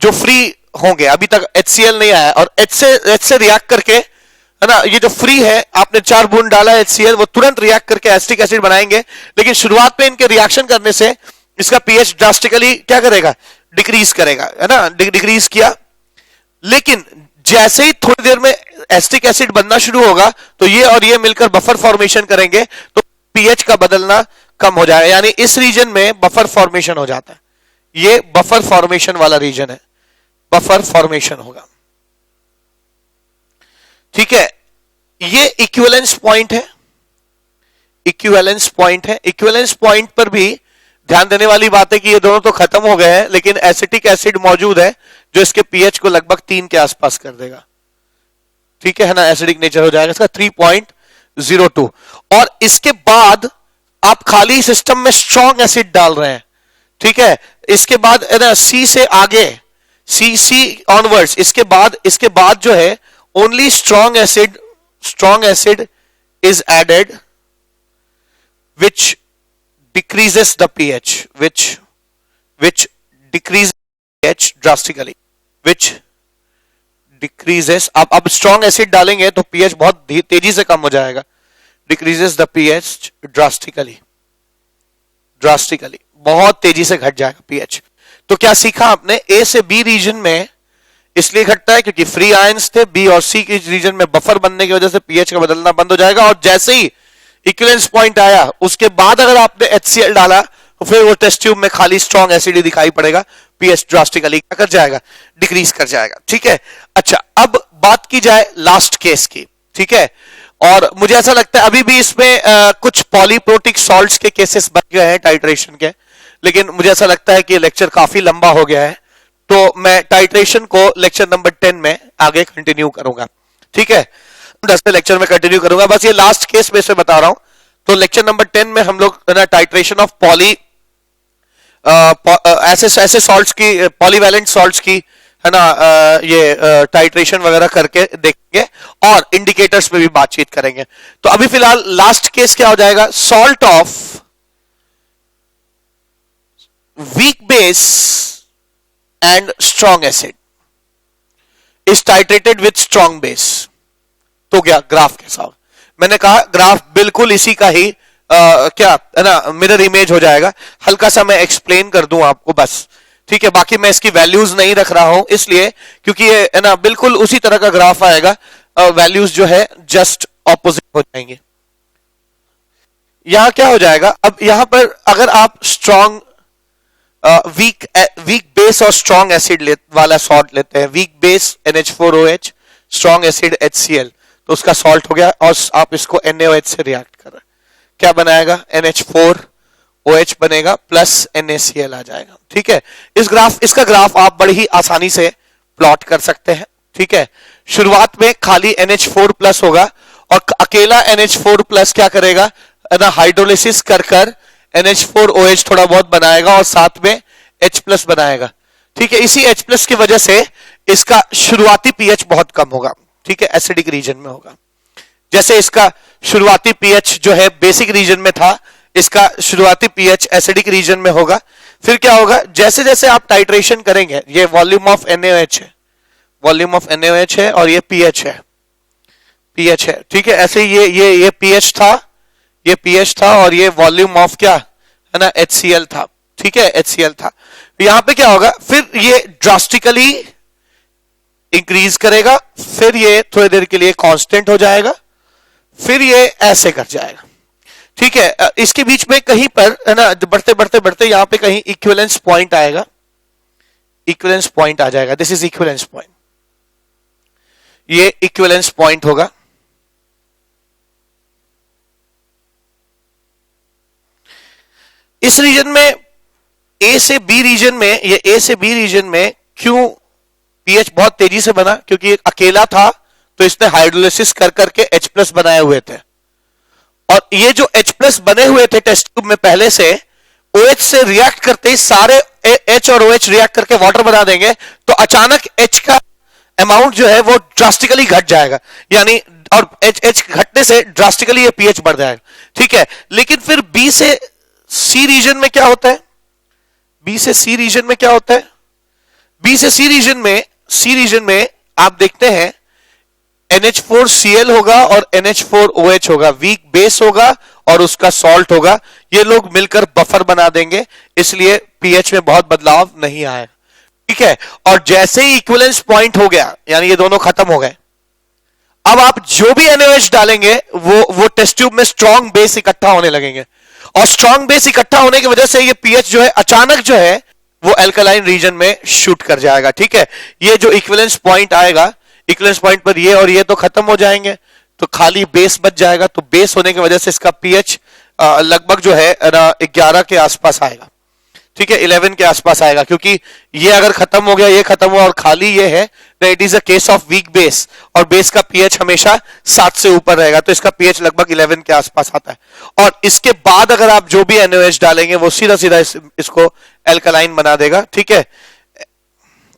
जो फ्री होंगे। अभी तक HCl नहीं आया, और H से रिएक्ट करके, है ना, ये जो फ्री है, आपने 4 बूंद डाला HCl, वो तुरंत रिएक्ट करके एसिटिक एसिड बनाएंगे। लेकिन शुरुआत में इनके रिएक्शन करने से इसका पीएच ड्रास्टिकली क्या करेगा, डिक्रीज करेगा, है ना, डिक्रीज किया। लेकिन जैसे ही थोड़ी देर में एसिटिक एसिड बनना शुरू होगा तो ये और ये मिलकर बफर फॉर्मेशन करेंगे, तो पीएच का बदलना कम हो जाएगा। यानी इस रीजन में बफर फॉर्मेशन हो जाता है, ये बफर फॉर्मेशन वाला रीजन है, बफर फॉर्मेशन होगा। ठीक है, ये इक्विवेलेंस पॉइंट है, इक्विवेलेंस पॉइंट है। इक्विवेलेंस पॉइंट पर भी ध्यान देने वाली बात है कि ये दोनों तो खत्म हो गए हैं, लेकिन एसिटिक एसिड मौजूद है जो इसके पीएच को लगभग 3 के आसपास कर देगा। ठीक है ना, एसिडिक नेचर हो जाएगा इसका 3.02। और इसके बाद आप खाली सिस्टम में स्ट्रॉन्ग एसिड डाल रहे हैं। ठीक है, इसके बाद है ना, सी से आगे, सी ऑनवर्ड्स, इसके बाद जो है only strong acid is added which decreases the pH, which decreases pH drastically, which decreases, अब स्ट्रॉन्ग एसिड डालेंगे तो pH बहुत तेजी से कम हो जाएगा, decreases the pH drastically, बहुत तेजी से घट जाएगा pH। तो क्या सीखा आपने, A से B रीजन में इसलिए घटता है क्योंकि फ्री आयंस थे, B और C के रीजन में बफर बनने की वजह से pH का बदलना बंद हो जाएगा। और जैसे ही इक्विवेलेंस पॉइंट आया उसके बाद अगर आपने HCl डाला तो फिर वो टेस्ट ट्यूब में खाली स्ट्रॉन्ग एसिड ही दिखाई पड़ेगा, पीएच ड्रास्टिकली क्या कर जाएगा, डिक्रीज कर जाएगा। ठीक है, अच्छा अब बात की जाए लास्ट केस की। ठीक है, और मुझे ऐसा लगता है अभी भी इसमें कुछ पॉलीप्रोटिक सॉल्ट्स के केसेस बन गए हैं टाइट्रेशन के, लेकिन मुझे ऐसा लगता है कि लेक्चर काफी लंबा हो गया है, तो मैं टाइट्रेशन को लेक्चर नंबर 10 में आगे कंटिन्यू करूंगा। ठीक है, 10वें लेक्चर में कंटिन्यू करूंगा, बस ये लास्ट केस में से बता रहा हूं। तो लेक्चर नंबर 10 में हम लोग ना टाइट्रेशन ऑफ ऐसे सॉल्ट्स की, पॉलीवैलेंट सॉल्ट्स की, है ना, ये टाइट्रेशन वगैरह करके देखेंगे और इंडिकेटर्स पे भी बातचीत करेंगे। तो अभी फिलहाल लास्ट केस क्या हो जाएगा, salt of weak base and strong acid is titrated with strong base. तो क्या ग्राफ कैसा हो, मैंने कहा ग्राफ बिल्कुल इसी का ही क्या है ना, मिरर इमेज हो जाएगा। हल्का सा मैं एक्सप्लेन कर दूं आपको बस। ठीक है, बाकी मैं इसकी वैल्यूज नहीं रख रहा हूं इसलिए क्योंकि ये है ना बिल्कुल उसी तरह का ग्राफ आएगा, वैल्यूज जो है जस्ट ऑपोजिट हो जाएंगे। यहां क्या हो जाएगा, अब यहां पर अगर आप स्ट्रॉन्ग वीक बेस और स्ट्रॉन्ग एसिड वाला सॉल्ट लेते हैं, weak base NH4OH, strong acid HCl, तो उसका सॉल्ट हो गया, और आप इसको NaOH से रिएक्ट कर रहे हैं, क्या बनाएगा, NH4OH बनेगा प्लस NaCl आ जाएगा। ठीक है, इसका ग्राफ आप बड़ी ही आसानी से प्लॉट कर सकते हैं। ठीक है, शुरुआत में खाली NH4 प्लस होगा और अकेला NH4 प्लस क्या करेगा ना, हाइड्रोलिसिस कर NH4OH थोड़ा बहुत बनाएगा और साथ में H प्लस बनाएगा। ठीक है, इसी H प्लस की वजह से इसका शुरुआती पीएच बहुत कम होगा। ठीक है, एसिडिक रीजन में होगा। जैसे इसका शुरुआती पीएच जो है बेसिक रीजन में था, इसका शुरुआती पीएच एसिडिक रीजन में होगा। फिर क्या होगा, जैसे जैसे आप टाइट्रेशन करेंगे, ये वॉल्यूम ऑफ NaOH है, वॉल्यूम ऑफ NaOH है, और ये पीएच है, पीएच है। ठीक है, ऐसे ये पीएच था, ये पीएच था, और ये वॉल्यूम ऑफ क्या है ना, HCl था। ठीक है, HCl था। यहां पे क्या होगा, फिर ये ड्रास्टिकली इंक्रीज करेगा, फिर ये थोड़ी देर के लिए कांस्टेंट हो जाएगा, फिर ये ऐसे कर जाएगा। ठीक है, इसके बीच में कहीं पर है ना, बढ़ते बढ़ते बढ़ते यहां पे कहीं इक्विवेलेंस पॉइंट आएगा, इक्विवेलेंस पॉइंट आ जाएगा, दिस इज इक्विवेलेंस पॉइंट, ये इक्विवेलेंस पॉइंट होगा। इस रीजन में ए से बी रीजन में, ये ए से बी रीजन में क्यों पीएच बहुत तेजी से बना, क्योंकि एक अकेला था तो इसने हाइड्रोलिसिस कर करके H प्लस बनाए हुए थे, और ये जो H प्लस बने हुए थे टेस्ट ट्यूब में पहले से, OH से रिएक्ट करते ही सारे H और OH रिएक्ट करके वाटर बना देंगे, तो अचानक H का अमाउंट जो है वो ड्रास्टिकली घट जाएगा, यानी और H घटने से ड्रास्टिकली ये पीएच बढ़ जाएगा। ठीक है, लेकिन फिर बी से सी रीजन में क्या होता है, बी से सी रीजन में क्या होता है, बी से सी रीजन में आप देखते हैं NH4Cl होगा और NH4OH होगा, वीक बेस होगा और उसका सॉल्ट होगा, ये लोग मिलकर बफर बना देंगे, इसलिए पीएच में बहुत बदलाव नहीं आएगा। ठीक है, और जैसे ही इक्विवेलेंस पॉइंट हो गया, यानी ये दोनों खत्म हो गए, अब आप जो भी NaOH डालेंगे वो टेस्ट ट्यूब में स्ट्रॉन्ग बेस इकट्ठा होने लगेंगे, और स्ट्रॉन्ग बेस इकट्ठा होने की वजह से ये पीएच जो है अचानक जो है वो अल्कलाइन रीजन में शूट कर जाएगा। ठीक है, ये जो इक्विवेलेंस पॉइंट आएगा, इक्विवेलेंस पॉइंट पर ये और ये तो खत्म हो जाएंगे, तो खाली बेस बच जाएगा, तो बेस होने की वजह से इसका पीएच लगभग जो है 11 के आसपास आएगा। ठीक है, 11 के आसपास आएगा, क्योंकि ये अगर खत्म हो गया, ये खत्म हुआ और खाली ये है, तो it is a case of weak base, और बेस का पीएच हमेशा 7 से ऊपर रहेगा, तो इसका पीएच लगभग 11 के आसपास आता है। और इसके बाद अगर आप जो भी NaOH डालेंगे वो सीधा सीधा इसको एल्कलाइन बना देगा। ठीक है,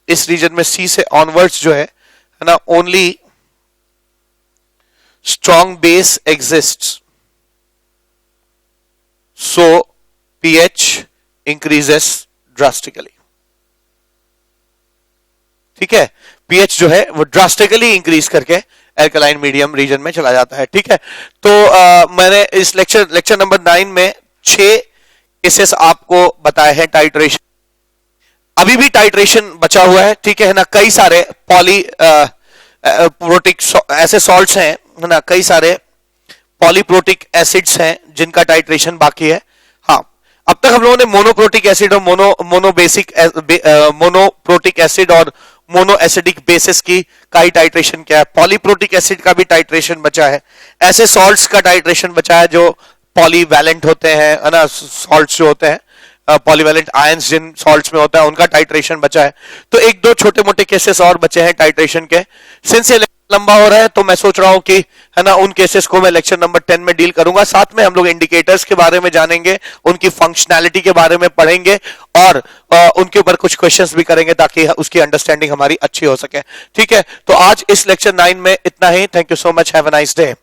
इस रीजन में सी से ऑनवर्ड्स जो है ना, ओनली स्ट्रॉन्ग बेस एग्जिस्ट्स, सो पीएच इंक्रीजेस ड्रास्टिकली। ठीक है, पीएच जो है वो ड्रास्टिकली इंक्रीज करके एल्कलाइन मीडियम रीजन में चला जाता है। ठीक है, तो मैंने इस लेक्चर नंबर 9 में 6 केसेस आपको बताए हैं टाइट्रेशन, अभी भी टाइट्रेशन बचा हुआ है। ठीक है ना, कई सारे पॉली प्रोटिक ऐसे सॉल्ट्स हैं ना, कई सारे पॉलीप्रोटिक एसिड्स हैं जिनका टाइट्रेशन बाकी है। हाँ, अब तक हम लोगों ने मोनोप्रोटिक एसिड और मोनोप्रोटिक एसिड और मोनो एसिडिक बेसिस की ही टाइट्रेशन किया है। पॉलीप्रोटिक एसिड का भी टाइट्रेशन बचा है, ऐसे सॉल्ट्स का टाइट्रेशन बचा है जो पॉलीवैलेंट होते हैं, है ना, सॉल्ट्स जो होते हैं पॉलीवैलेंट आयंस जिन सॉल्ट्स में होता है, उनका टाइट्रेशन बचा है। तो एक दो छोटे मोटे केसेस और बचे हैं टाइट्रेशन के। सिंस ये लंबा हो रहा है तो मैं सोच रहा हूं कि है ना, उन केसेस को मैं लेक्चर नंबर 10 में डील करूंगा। साथ में हम लोग इंडिकेटर्स के बारे में जानेंगे, उनकी फंक्शनैलिटी के बारे में पढ़ेंगे और उनके ऊपर कुछ क्वेश्चंस भी करेंगे ताकि उसकी अंडरस्टैंडिंग हमारी अच्छी हो सके। ठीक है, तो आज इस लेक्चर 9 में इतना ही। Thank you so much, have a nice day.